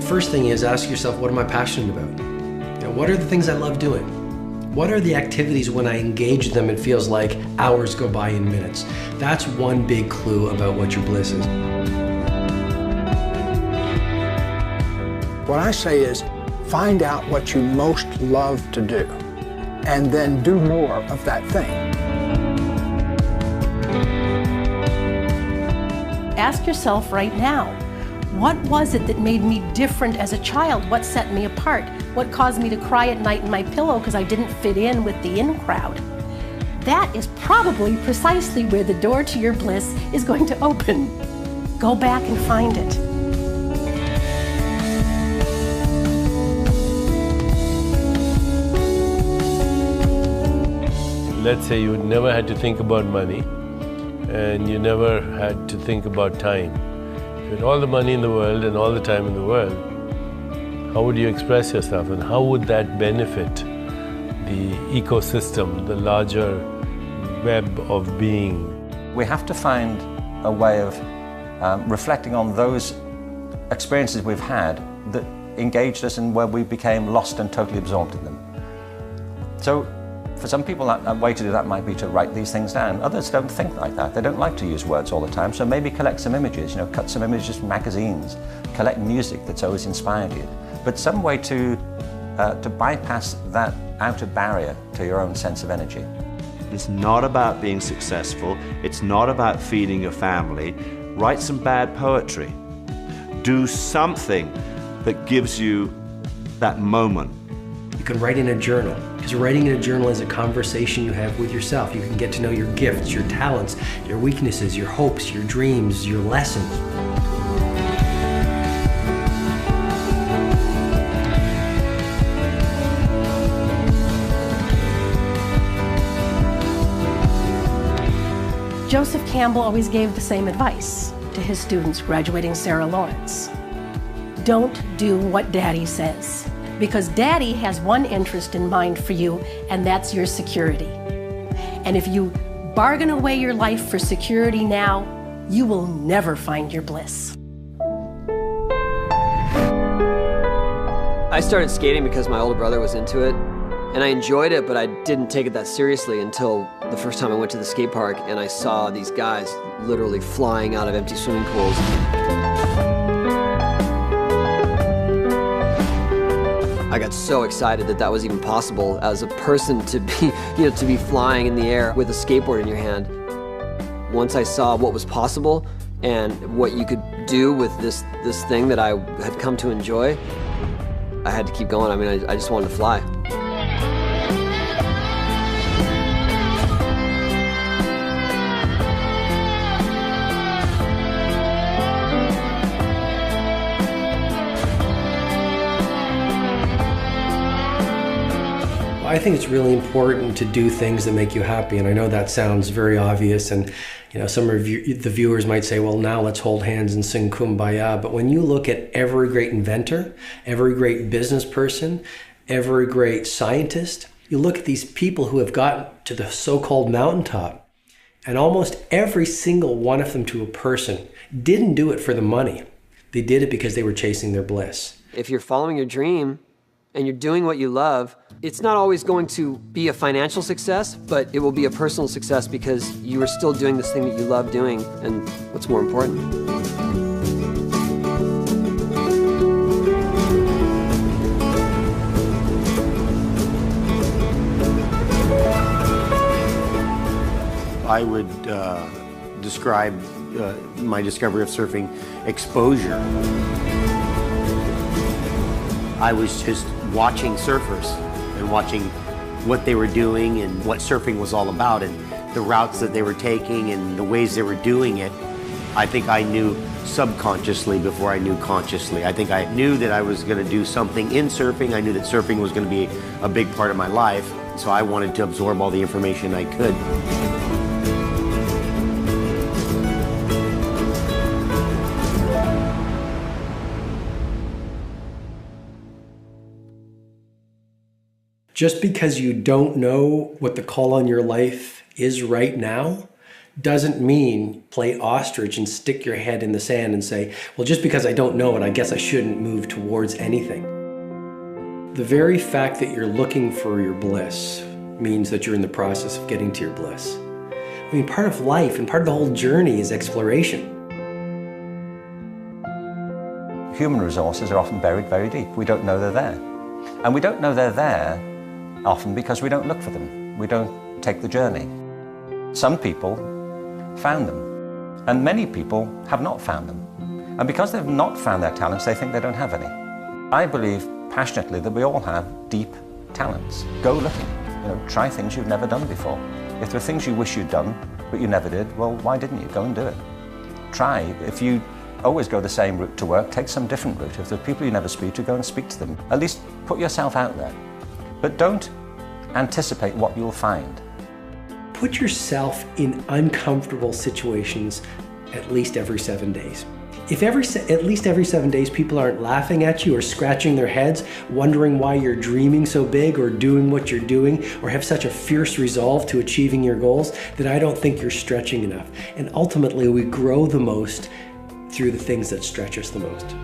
First thing is ask yourself, what am I passionate about? You know, what are the things I love doing? What are the activities when I engage them it feels like hours go by in minutes? That's one big clue about what your bliss is. What I say is, find out what you most love to do, and then do more of that thing. Ask yourself right now, what was it that made me different as a child? What set me apart? What caused me to cry at night in my pillow because I didn't fit in with the in crowd? That is probably precisely where the door to your bliss is going to open. Go back and find it. Let's say you never had to think about money, and you never had to think about time. If you had all the money in the world and all the time in the world, how would you express yourself, and how would that benefit the ecosystem, the larger web of being? We have to find a way of reflecting on those experiences we've had that engaged us and where we became lost and totally absorbed in them. So for some people, a way to do that might be to write these things down. Others don't think like that. They don't like to use words all the time, so maybe collect some images, you know, cut some images from magazines, collect music that's always inspired you. But some way to bypass that outer barrier to your own sense of energy. It's not about being successful. It's not about feeding your family. Write some bad poetry. Do something that gives you that moment. You can write in a journal, because writing in a journal is a conversation you have with yourself. You can get to know your gifts, your talents, your weaknesses, your hopes, your dreams, your lessons. Joseph Campbell always gave the same advice to his students graduating Sarah Lawrence. Don't do what Daddy says, because Daddy has one interest in mind for you, and that's your security. And if you bargain away your life for security now, you will never find your bliss. I started skating because my older brother was into it, and I enjoyed it, but I didn't take it that seriously until the first time I went to the skate park and I saw these guys literally flying out of empty swimming pools. I got so excited that that was even possible as a person to be, to be flying in the air with a skateboard in your hand. Once I saw what was possible and what you could do with this thing that I had come to enjoy, I had to keep going. I mean, I just wanted to fly. I think it's really important to do things that make you happy, and I know that sounds very obvious, and some of the viewers might say, well, now let's hold hands and sing Kumbaya, but when you look at every great inventor, every great business person, every great scientist, you look at these people who have gotten to the so-called mountaintop, and almost every single one of them to a person didn't do it for the money. They did it because they were chasing their bliss. If you're following your dream and you're doing what you love, it's not always going to be a financial success, but it will be a personal success because you are still doing this thing that you love doing, and what's more important. I would describe my discovery of surfing exposure. I was just watching surfers and watching what they were doing and what surfing was all about and the routes that they were taking and the ways they were doing it. I think I knew subconsciously before I knew consciously. I think I knew that I was going to do something in surfing. I knew that surfing was going to be a big part of my life, so I wanted to absorb all the information I could. Just because you don't know what the call on your life is right now doesn't mean play ostrich and stick your head in the sand and say, well, just because I don't know it, I guess I shouldn't move towards anything. The very fact that you're looking for your bliss means that you're in the process of getting to your bliss. I mean, part of life and part of the whole journey is exploration. Human resources are often buried very deep. We don't know they're there. And we don't know they're there often because we don't look for them. We don't take the journey. Some people found them, and many people have not found them. And because they've not found their talents, they think they don't have any. I believe passionately that we all have deep talents. Go looking. Try things you've never done before. If there are things you wish you'd done, but you never did, well, why didn't you? Go and do it. Try. If you always go the same route to work, take some different route. If there are people you never speak to, go and speak to them. At least put yourself out there. But don't anticipate what you'll find. Put yourself in uncomfortable situations at least every 7 days. If at least every 7 days people aren't laughing at you or scratching their heads, wondering why you're dreaming so big or doing what you're doing or have such a fierce resolve to achieving your goals, then I don't think you're stretching enough. And ultimately, we grow the most through the things that stretch us the most.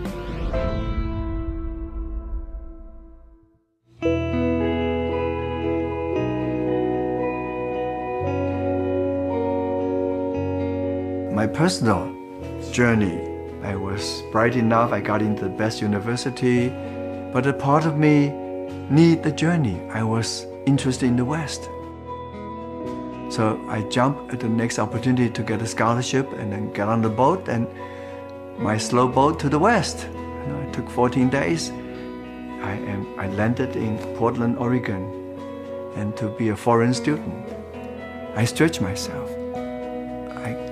My personal journey, I was bright enough, I got into the best university, but a part of me need the journey. I was interested in the West. So I jumped at the next opportunity to get a scholarship and then get on the boat and my slow boat to the West. It took 14 days. I landed in Portland, Oregon, and to be a foreign student, I stretched myself.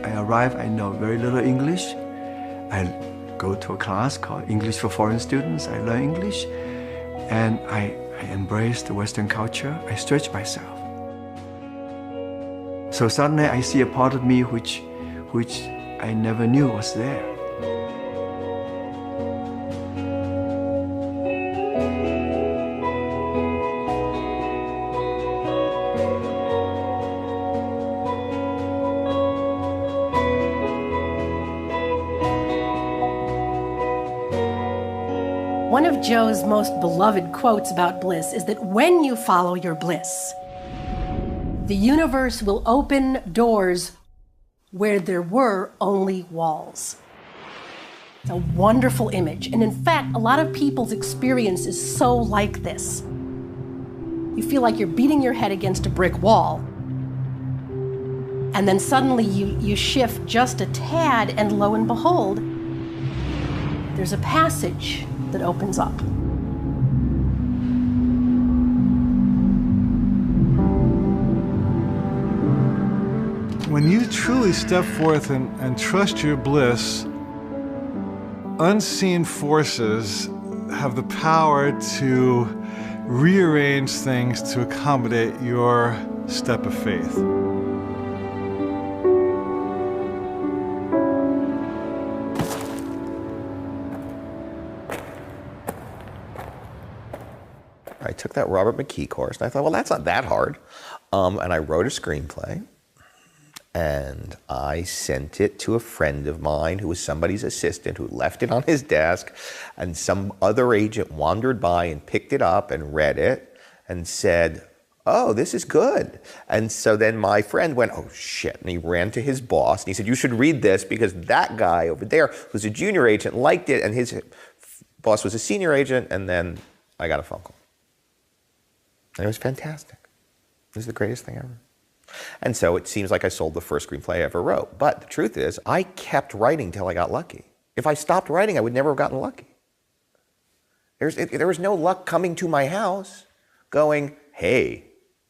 I arrived, I know very little English. I go to a class called English for Foreign Students. I learn English, and I embrace the Western culture. I stretch myself. So suddenly I see a part of me which I never knew was there. One of Joe's most beloved quotes about bliss is that when you follow your bliss, the universe will open doors where there were only walls. It's a wonderful image. And in fact, a lot of people's experience is so like this. You feel like you're beating your head against a brick wall. And then suddenly you shift just a tad, and lo and behold, there's a passage that opens up. When you truly step forth and trust your bliss, unseen forces have the power to rearrange things to accommodate your step of faith. I took that Robert McKee course, and I thought, well, that's not that hard. And I wrote a screenplay, and I sent it to a friend of mine who was somebody's assistant who left it on his desk, and some other agent wandered by and picked it up and read it and said, oh, this is good. And so then my friend went, oh, shit, and he ran to his boss, and he said, you should read this because that guy over there who's a junior agent liked it, and his boss was a senior agent, and then I got a phone call. And it was fantastic. It was the greatest thing ever. And so it seems like I sold the first screenplay I ever wrote. But the truth is, I kept writing till I got lucky. If I stopped writing, I would never have gotten lucky. There was no luck coming to my house going, hey,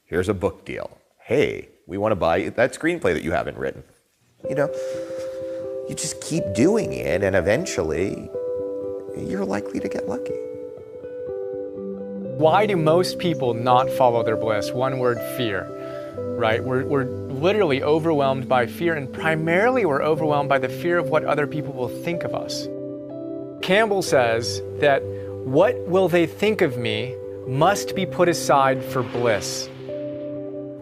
here's a book deal. Hey, we want to buy that screenplay that you haven't written. You know, you just keep doing it, and eventually you're likely to get lucky. Why do most people not follow their bliss? One word, fear, right? We're literally overwhelmed by fear, and primarily we're overwhelmed by the fear of what other people will think of us. Campbell says that what will they think of me must be put aside for bliss.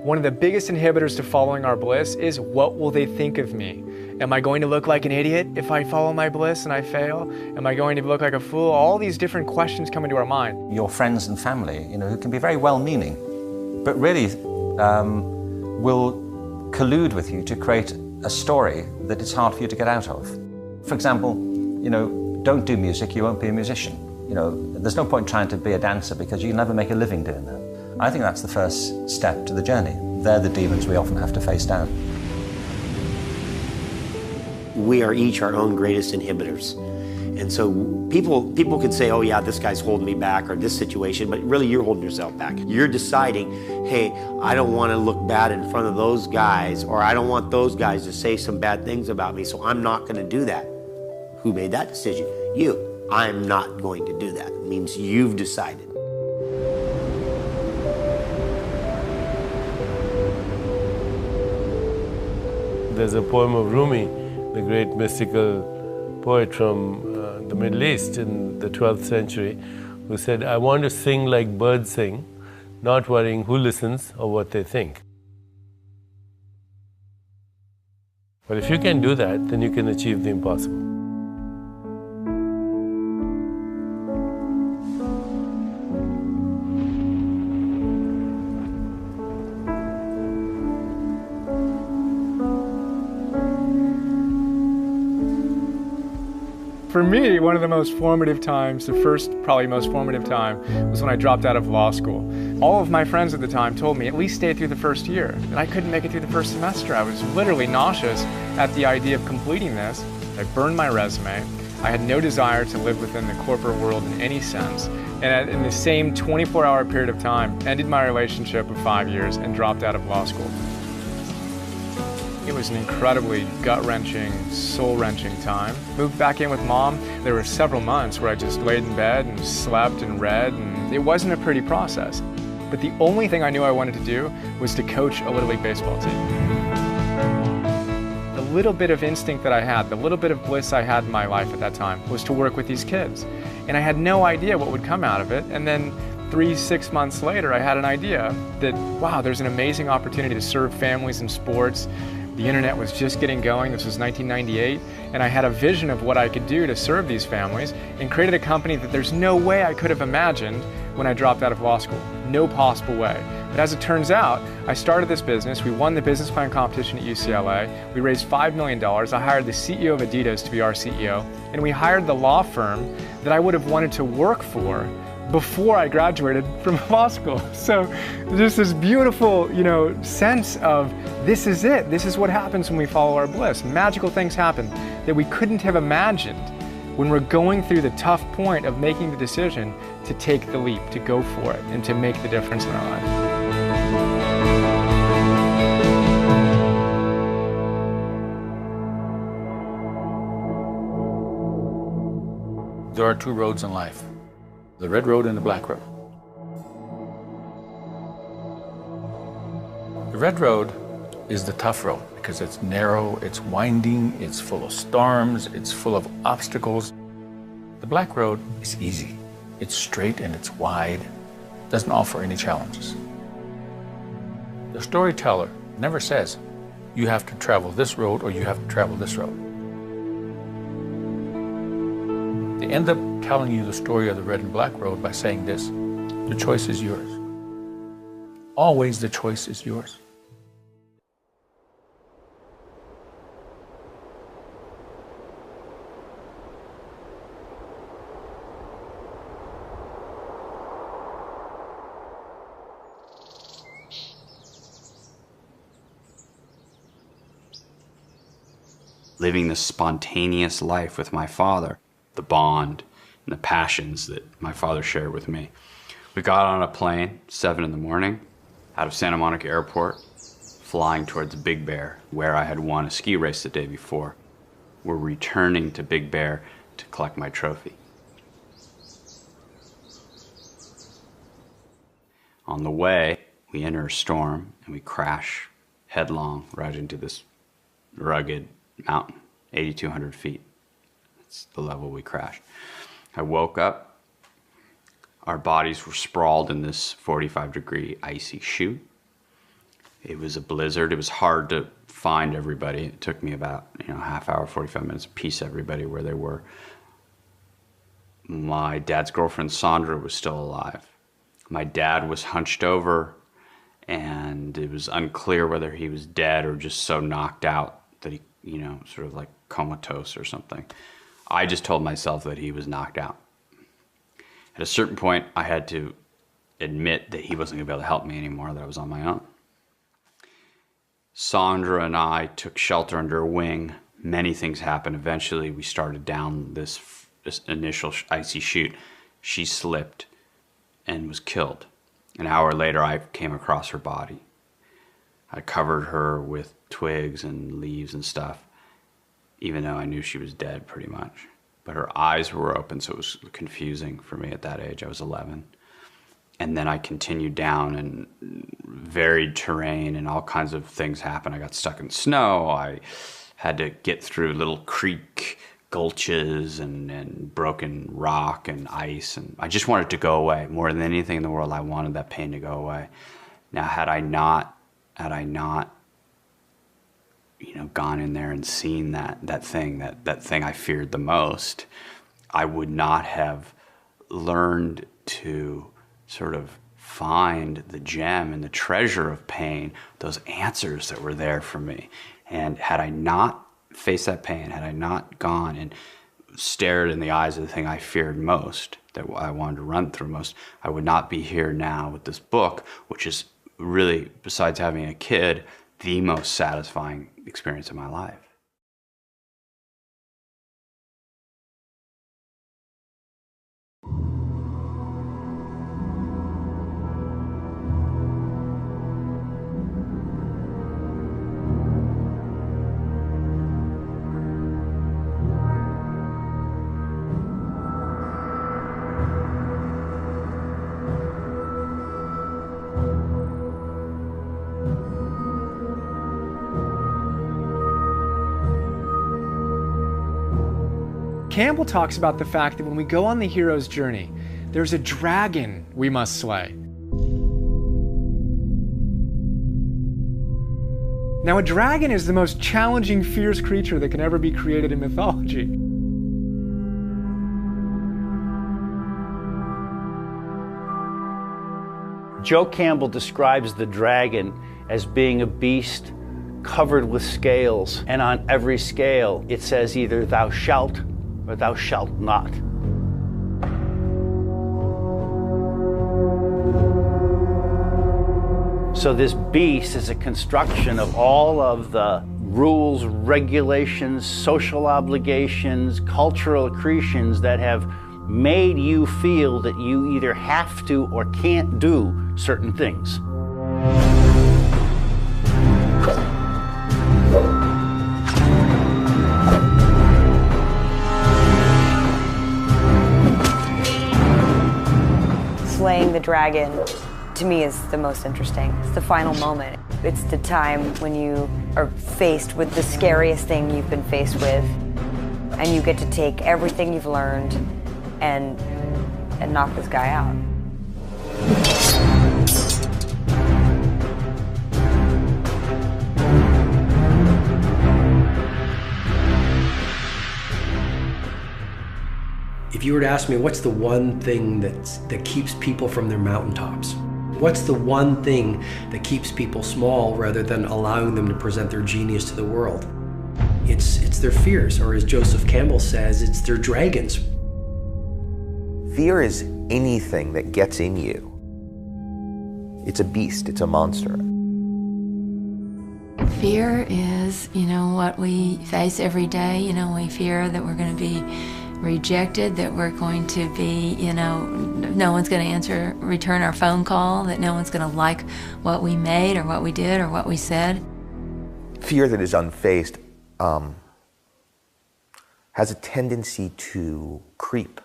One of the biggest inhibitors to following our bliss is what will they think of me? Am I going to look like an idiot if I follow my bliss and I fail? Am I going to look like a fool? All these different questions come into our mind. Your friends and family, who can be very well-meaning, but really will collude with you to create a story that it's hard for you to get out of. For example, don't do music, you won't be a musician. There's no point trying to be a dancer because you'll never make a living doing that. I think that's the first step to the journey. They're the demons we often have to face down. We are each our own greatest inhibitors. And so people can say, oh yeah, this guy's holding me back, or this situation, but really you're holding yourself back. You're deciding, hey, I don't want to look bad in front of those guys, or I don't want those guys to say some bad things about me, so I'm not going to do that. Who made that decision? You. I'm not going to do that. It means you've decided. There's a poem of Rumi, the great mystical poet from the Middle East in the 12th century, who said, I want to sing like birds sing, not worrying who listens or what they think. But if you can do that, then you can achieve the impossible. For me, one of the most formative times, the first probably most formative time, was when I dropped out of law school. All of my friends at the time told me at least stay through the first year, and I couldn't make it through the first semester. I was literally nauseous at the idea of completing this. I burned my resume. I had no desire to live within the corporate world in any sense, and in the same 24-hour period of time, ended my relationship of 5 years and dropped out of law school. It was an incredibly gut-wrenching, soul-wrenching time. Moved back in with Mom. There were several months where I just laid in bed and slept and read, and it wasn't a pretty process. But the only thing I knew I wanted to do was to coach a Little League baseball team. The little bit of instinct that I had, the little bit of bliss I had in my life at that time, was to work with these kids. And I had no idea what would come out of it, and then 3-6 months later, I had an idea that, wow, there's an amazing opportunity to serve families in sports. The internet was just getting going. This was 1998, and I had a vision of what I could do to serve these families and created a company that there's no way I could have imagined when I dropped out of law school. No possible way. But as it turns out, I started this business. We won the business plan competition at UCLA. We raised $5 million. I hired the CEO of Adidas to be our CEO, and we hired the law firm that I would have wanted to work for before I graduated from law school. So just this beautiful, sense of this is it. This is what happens when we follow our bliss. Magical things happen that we couldn't have imagined when we're going through the tough point of making the decision to take the leap, to go for it, and to make the difference in our life. There are two roads in life. The red road and the black road. The red road is the tough road because it's narrow, it's winding, it's full of storms, it's full of obstacles. The black road is easy. It's straight and it's wide, doesn't offer any challenges. The storyteller never says, you have to travel this road or you have to travel this road. They end up telling you the story of the red and black road by saying this: the choice is yours. Always the choice is yours. living this spontaneous life with my father, the bond and the passions that my father shared with me. We got on a plane, 7 in the morning, out of Santa Monica Airport, flying towards Big Bear, where I had won a ski race the day before. We're returning to Big Bear to collect my trophy. On the way, we enter a storm and we crash headlong right into this rugged mountain, 8,200 feet. That's the level we crashed. I woke up. Our bodies were sprawled in this 45-degree icy chute. It was a blizzard. It was hard to find everybody. It took me about half hour, 45 minutes to piece everybody where they were. My dad's girlfriend, Sandra, was still alive. My dad was hunched over, and it was unclear whether he was dead or just so knocked out that he, sort of like comatose or something. I just told myself that he was knocked out. At a certain point, I had to admit that he wasn't going to be able to help me anymore, that I was on my own. Sandra and I took shelter under a wing. Many things happened. Eventually, we started down this initial icy chute. She slipped and was killed. An hour later, I came across her body. I covered her with twigs and leaves and stuff, even though I knew she was dead pretty much. But her eyes were open, so it was confusing for me at that age. I was 11. And then I continued down, and varied terrain and all kinds of things happened. I got stuck in snow. I had to get through little creek gulches and broken rock and ice, and I just wanted it to go away. More than anything in the world, I wanted that pain to go away. Now, had I not gone in there and seen that thing I feared the most, I would not have learned to sort of find the gem and the treasure of pain, those answers that were there for me. And had I not faced that pain, had I not gone and stared in the eyes of the thing I feared most, that I wanted to run through most, I would not be here now with this book, which is really, besides having a kid, the most satisfying experience of my life. Campbell talks about the fact that when we go on the hero's journey, there's a dragon we must slay. Now, a dragon is the most challenging, fierce creature that can ever be created in mythology. Joe Campbell describes the dragon as being a beast covered with scales, and on every scale it says either thou shalt or thou shalt not. So this beast is a construction of all of the rules, regulations, social obligations, cultural accretions that have made you feel that you either have to or can't do certain things. Slaying the dragon, to me, is the most interesting. It's the final moment. It's the time when you are faced with the scariest thing you've been faced with, and you get to take everything you've learned and knock this guy out. If you were to ask me, what's the one thing that keeps people from their mountaintops? What's the one thing that keeps people small rather than allowing them to present their genius to the world? It's their fears, or as Joseph Campbell says, it's their dragons. Fear is anything that gets in you. It's a beast, it's a monster. Fear is, what we face every day. We fear that we're going to be rejected, that we're going to be, no one's going to return our phone call, that no one's going to like what we made or what we did or what we said. Fear that is unfaced has a tendency to creep.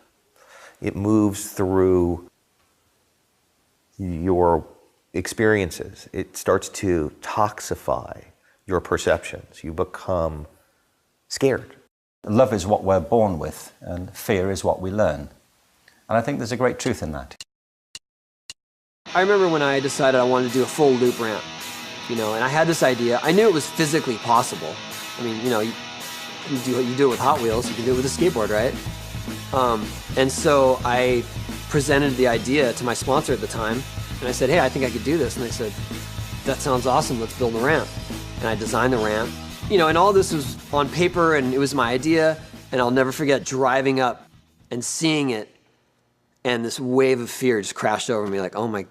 It moves through your experiences. It starts to toxify your perceptions. You become scared. Love is what we're born with, and fear is what we learn. And I think there's a great truth in that. I remember when I decided I wanted to do a full loop ramp, and I had this idea. I knew it was physically possible. I mean, you do it with Hot Wheels, you can do it with a skateboard, right? And so I presented the idea to my sponsor at the time, and I said, hey, I think I could do this. And they said, that sounds awesome, let's build a ramp. And I designed the ramp. And all this was on paper, and it was my idea, and I'll never forget driving up and seeing it, and this wave of fear just crashed over me, like, oh my,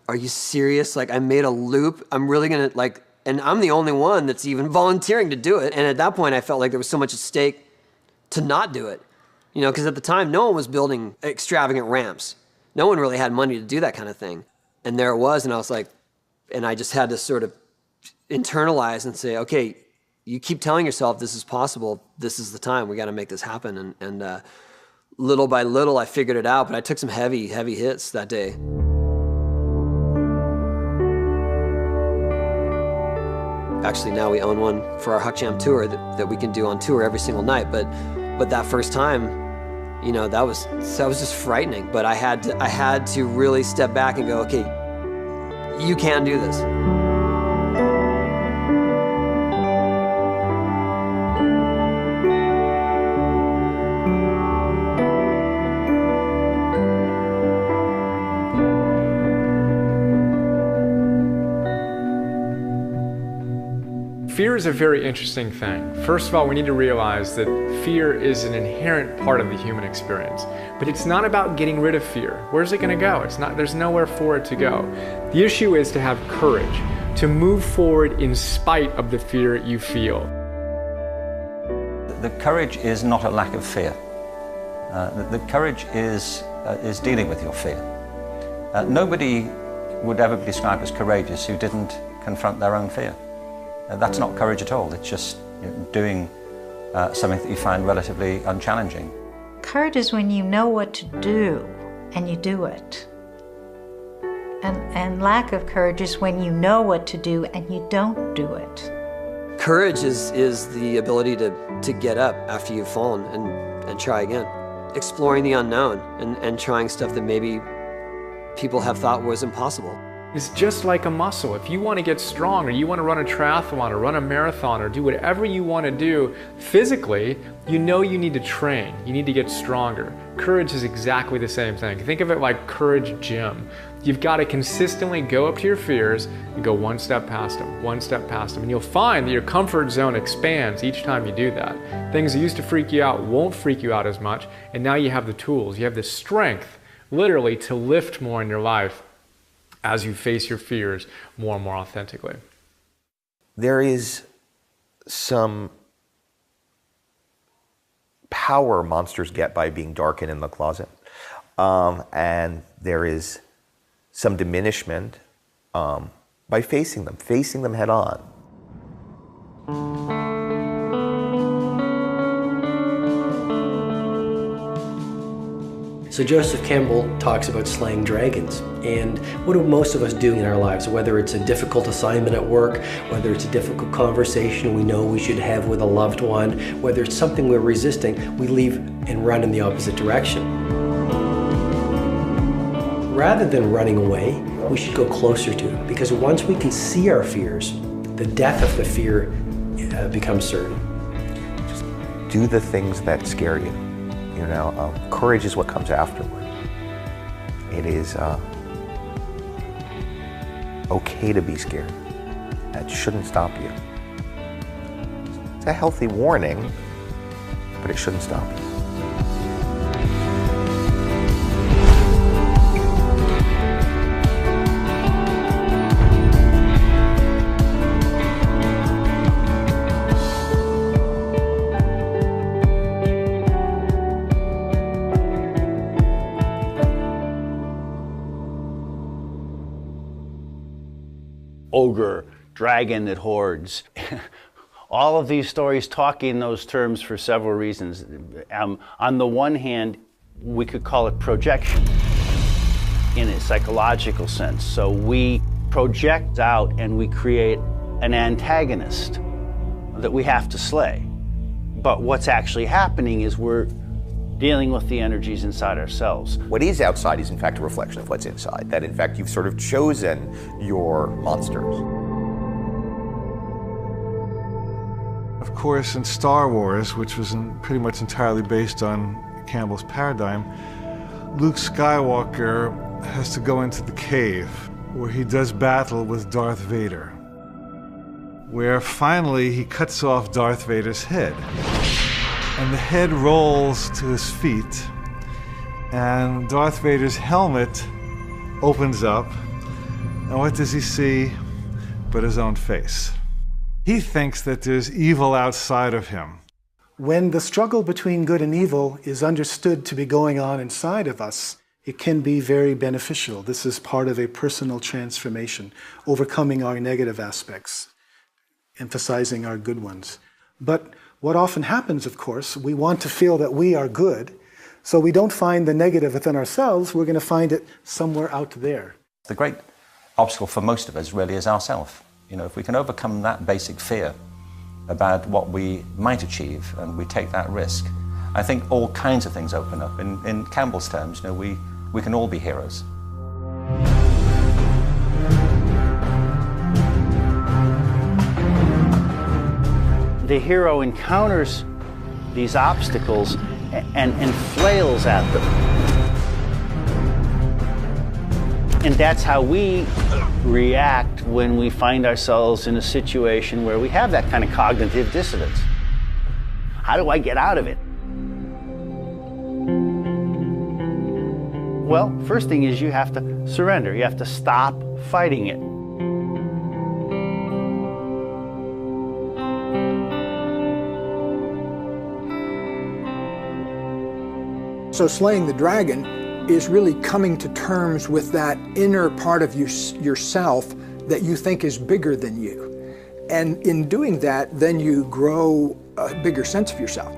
are you serious? Like, I made a loop, I'm really gonna, and I'm the only one that's even volunteering to do it, and at that point I felt like there was so much at stake to not do it. Because at the time, no one was building extravagant ramps. No one really had money to do that kind of thing. And there it was, and I was like, and I just had to sort of internalize and say, okay, you keep telling yourself this is possible, this is the time, we gotta make this happen. And little by little, I figured it out, but I took some heavy, heavy hits that day. Actually, now we own one for our HuckJam tour that we can do on tour every single night, but that first time, that was just frightening. But I had to really step back and go, okay, you can do this. Fear is a very interesting thing. First of all, we need to realize that fear is an inherent part of the human experience. But it's not about getting rid of fear. Where's it going to go? There's nowhere for it to go. The issue is to have courage, to move forward in spite of the fear you feel. The courage is not a lack of fear. The courage is dealing with your fear. Nobody would ever be described as courageous who didn't confront their own fear. That's not courage at all. It's just doing something that you find relatively unchallenging. Courage is when you know what to do and you do it. And lack of courage is when you know what to do and you don't do it. Courage is the ability to get up after you've fallen and try again. Exploring the unknown and trying stuff that maybe people have thought was impossible. It's just like a muscle. If you want to get strong, or you want to run a triathlon or run a marathon or do whatever you want to do physically, you need to train. You need to get stronger. Courage is exactly the same thing. Think of it like Courage Gym. You've got to consistently go up to your fears and go one step past them, one step past them. And you'll find that your comfort zone expands each time you do that. Things that used to freak you out won't freak you out as much. And now you have the tools, you have the strength, literally, to lift more in your life as you face your fears more and more authentically. There is some power monsters get by being darkened in the closet. And there is some diminishment by facing them head on. So Joseph Campbell talks about slaying dragons. And what do most of us do in our lives? Whether it's a difficult assignment at work, whether it's a difficult conversation we know we should have with a loved one, whether it's something we're resisting, we leave and run in the opposite direction. Rather than running away, we should go closer to it, because once we can see our fears, the death of the fear becomes certain. Just do the things that scare you. Courage is what comes afterward. It is okay to be scared. That shouldn't stop you. It's a healthy warning, but it shouldn't stop you. ogre, dragon that hoards. All of these stories talk in those terms for several reasons. On the one hand, we could call it projection in a psychological sense. So we project out and we create an antagonist that we have to slay. But what's actually happening is we're dealing with the energies inside ourselves. What is outside is in fact a reflection of what's inside, that in fact you've sort of chosen your monsters. Of course, in Star Wars, which was pretty much entirely based on Campbell's paradigm, Luke Skywalker has to go into the cave where he does battle with Darth Vader, where finally he cuts off Darth Vader's head. And the head rolls to his feet, and Darth Vader's helmet opens up, and what does he see but his own face? He thinks that there's evil outside of him. When the struggle between good and evil is understood to be going on inside of us, it can be very beneficial. This is part of a personal transformation, overcoming our negative aspects, emphasizing our good ones. But what often happens, of course, we want to feel that we are good, so we don't find the negative within ourselves, we're going to find it somewhere out there. The great obstacle for most of us really is ourself. You know, if we can overcome that basic fear about what we might achieve and we take that risk, I think all kinds of things open up. In Campbell's terms, you know, we can all be heroes. The hero encounters these obstacles and flails at them. And that's how we react when we find ourselves in a situation where we have that kind of cognitive dissonance. How do I get out of it? Well, first thing is you have to surrender. You have to stop fighting it. So slaying the dragon is really coming to terms with that inner part of yourself that you think is bigger than you. And in doing that, then you grow a bigger sense of yourself.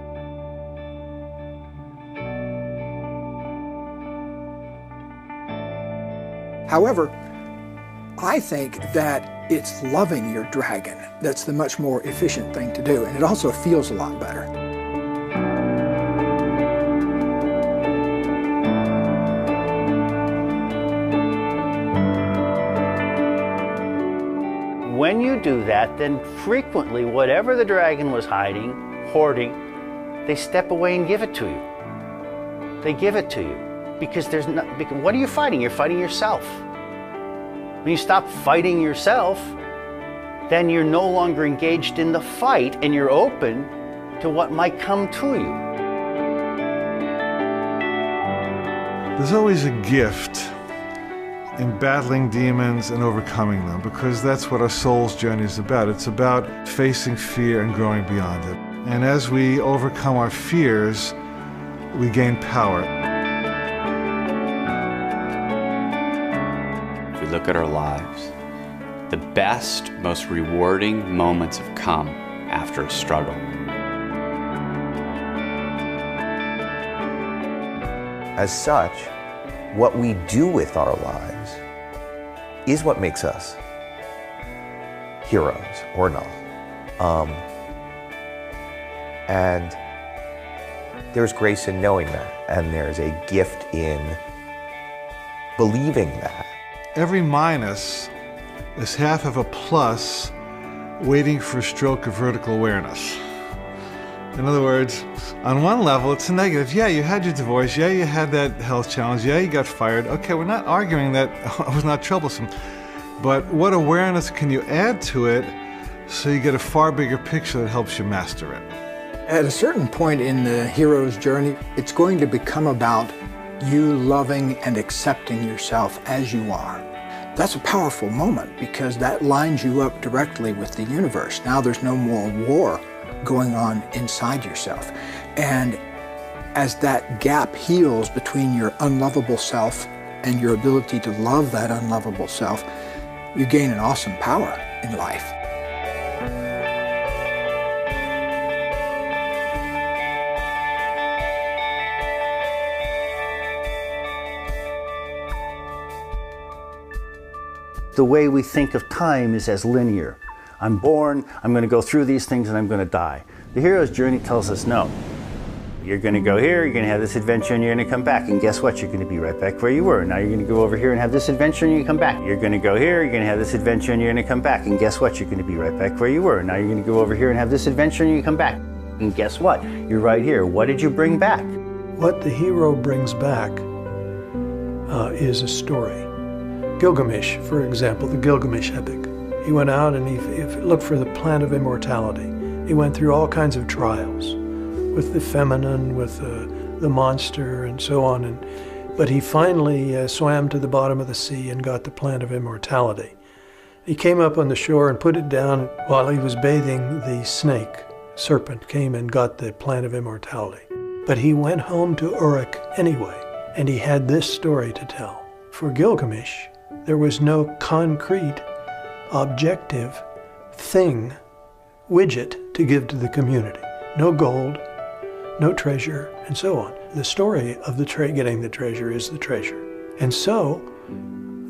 However, I think that it's loving your dragon that's the much more efficient thing to do, and it also feels a lot better. When you do that, then frequently whatever the dragon was hiding, hoarding, they step away and give it to you. They give it to you. Because what are you fighting? You're fighting yourself. When you stop fighting yourself, then you're no longer engaged in the fight and you're open to what might come to you. There's always a gift in battling demons and overcoming them, because that's what our soul's journey is about. It's about facing fear and growing beyond it. And as we overcome our fears, we gain power. If we look at our lives, the best, most rewarding moments have come after a struggle. As such, what we do with our lives is what makes us heroes or not. And there's grace in knowing that, and there's a gift in believing that. Every minus is half of a plus waiting for a stroke of vertical awareness. In other words, on one level, it's a negative. Yeah, you had your divorce. Yeah, you had that health challenge. Yeah, you got fired. Okay, we're not arguing that it was not troublesome. But what awareness can you add to it so you get a far bigger picture that helps you master it? At a certain point in the hero's journey, it's going to become about you loving and accepting yourself as you are. That's a powerful moment because that lines you up directly with the universe. Now there's no more war going on inside yourself. And as that gap heals between your unlovable self and your ability to love that unlovable self, you gain an awesome power in life. The way we think of time is as linear. I'm born, I'm going to go through these things, and I'm going to die. The hero's journey tells us no. You're going to go here, you're going to have this adventure, and you're going to come back. And guess what? You're going to be right back where you were. Now you're going to go over here and have this adventure, and you come back. You're going to go here, you're going to have this adventure, and you're going to come back. And guess what? You're going to be right back where you were. Now you're going to go over here and have this adventure, and you come back. And guess what? You're right here. What did you bring back? What the hero brings back is a story. Gilgamesh, for example, the Gilgamesh epic. He went out and he looked for the plant of immortality. He went through all kinds of trials with the feminine, with the monster, and so on. But he finally swam to the bottom of the sea and got the plant of immortality. He came up on the shore and put it down. While he was bathing, the serpent came and got the plant of immortality. But he went home to Uruk anyway, and he had this story to tell. For Gilgamesh, there was no concrete, objective thing, widget to give to the community. No gold, no treasure, and so on. The story of getting the treasure is the treasure. And so,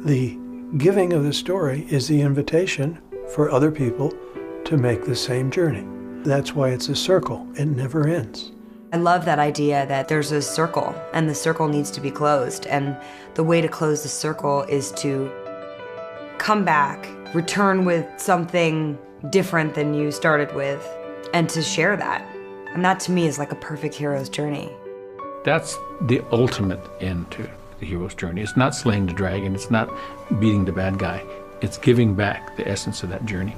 the giving of the story is the invitation for other people to make the same journey. That's why it's a circle. It never ends. I love that idea that there's a circle, and the circle needs to be closed. And the way to close the circle is to come back, return with something different than you started with, and to share that. And that to me is like a perfect hero's journey. That's the ultimate end to the hero's journey. It's not slaying the dragon, it's not beating the bad guy. It's giving back the essence of that journey.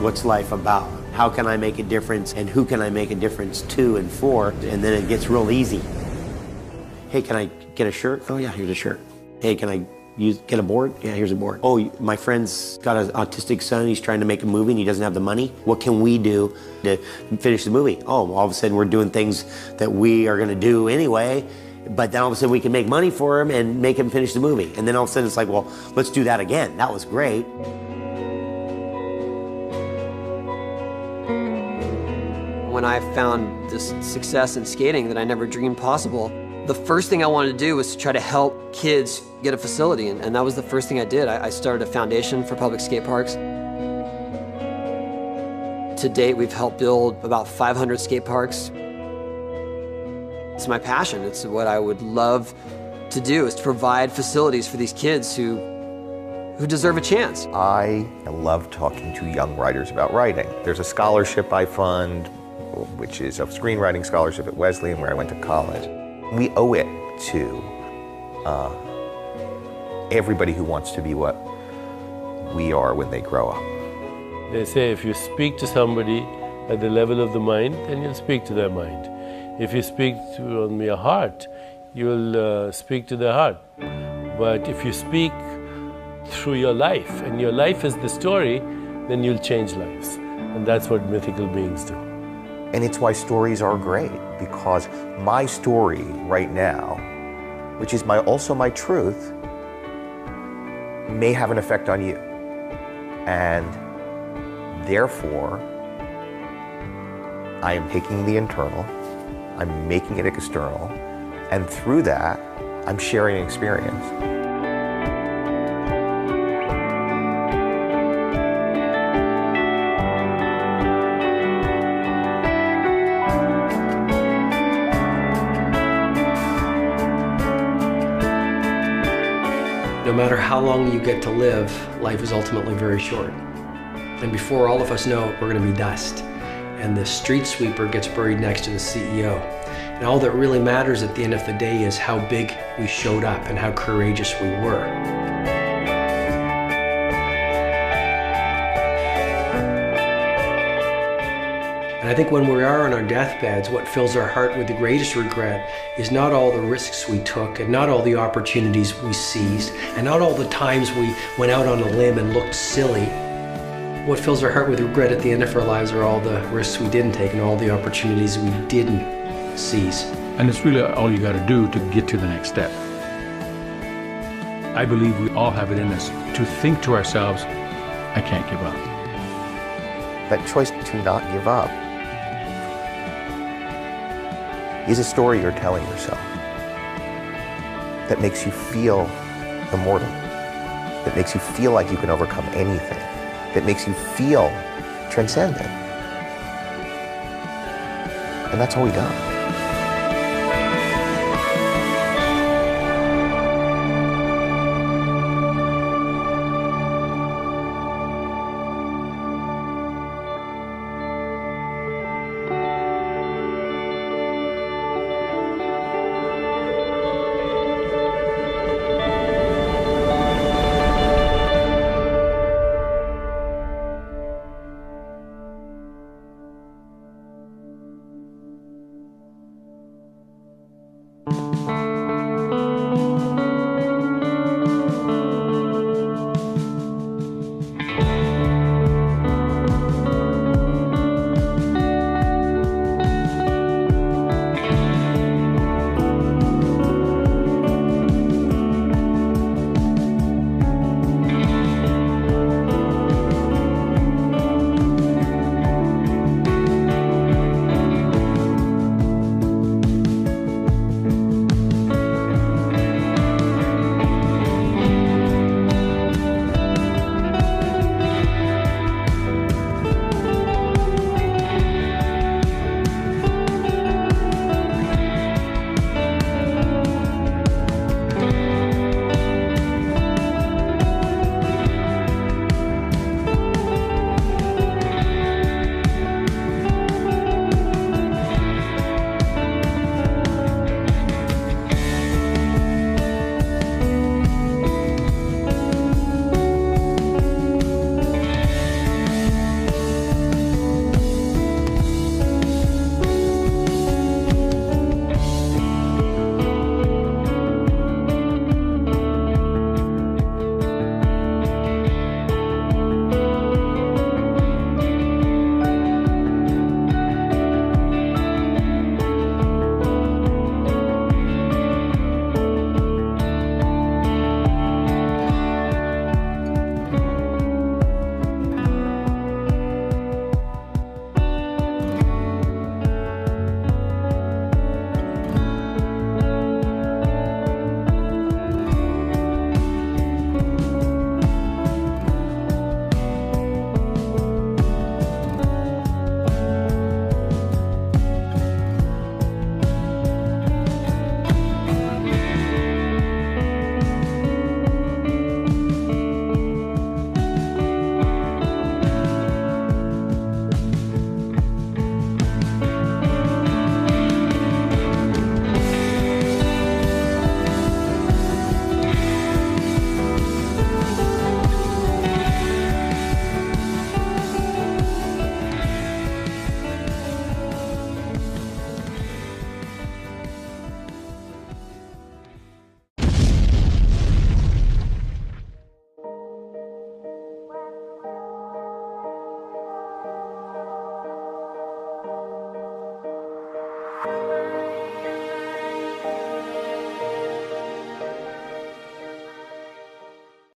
What's life about? How can I make a difference, and who can I make a difference to and for? And then it gets real easy. Hey, can I get a shirt? Oh yeah, here's a shirt. Hey, can I get a board? Yeah, here's a board. Oh, my friend's got an autistic son, he's trying to make a movie and he doesn't have the money. What can we do to finish the movie? Oh, all of a sudden we're doing things that we are gonna do anyway, but then all of a sudden we can make money for him and make him finish the movie. And then all of a sudden it's like, well, let's do that again. That was great. When I found this success in skating that I never dreamed possible, the first thing I wanted to do was to try to help kids get a facility, and that was the first thing I did. I started a foundation for public skate parks. To date, we've helped build about 500 skate parks. It's my passion. It's what I would love to do, is to provide facilities for these kids who deserve a chance. I love talking to young writers about writing. There's a scholarship I fund, which is a screenwriting scholarship at Wesleyan, where I went to college. We owe it to everybody who wants to be what we are when they grow up. They say if you speak to somebody at the level of the mind, then you'll speak to their mind. If you speak on your heart, you'll speak to their heart. But if you speak through your life, and your life is the story, then you'll change lives. And that's what mythical beings do. And it's why stories are great, because my story right now, which is also my truth, may have an effect on you. And therefore, I am taking the internal, I'm making it external, and through that, I'm sharing an experience. No matter how long you get to live, life is ultimately very short. And before all of us know it, we're going to be dust. And the street sweeper gets buried next to the CEO. And all that really matters at the end of the day is how big we showed up and how courageous we were. And I think when we are on our deathbeds, what fills our heart with the greatest regret is not all the risks we took, and not all the opportunities we seized, and not all the times we went out on a limb and looked silly. What fills our heart with regret at the end of our lives are all the risks we didn't take and all the opportunities we didn't seize. And it's really all you got to do to get to the next step. I believe we all have it in us to think to ourselves, I can't give up. That choice to not give up is a story you're telling yourself that makes you feel immortal, that makes you feel like you can overcome anything, that makes you feel transcendent. And that's all we got.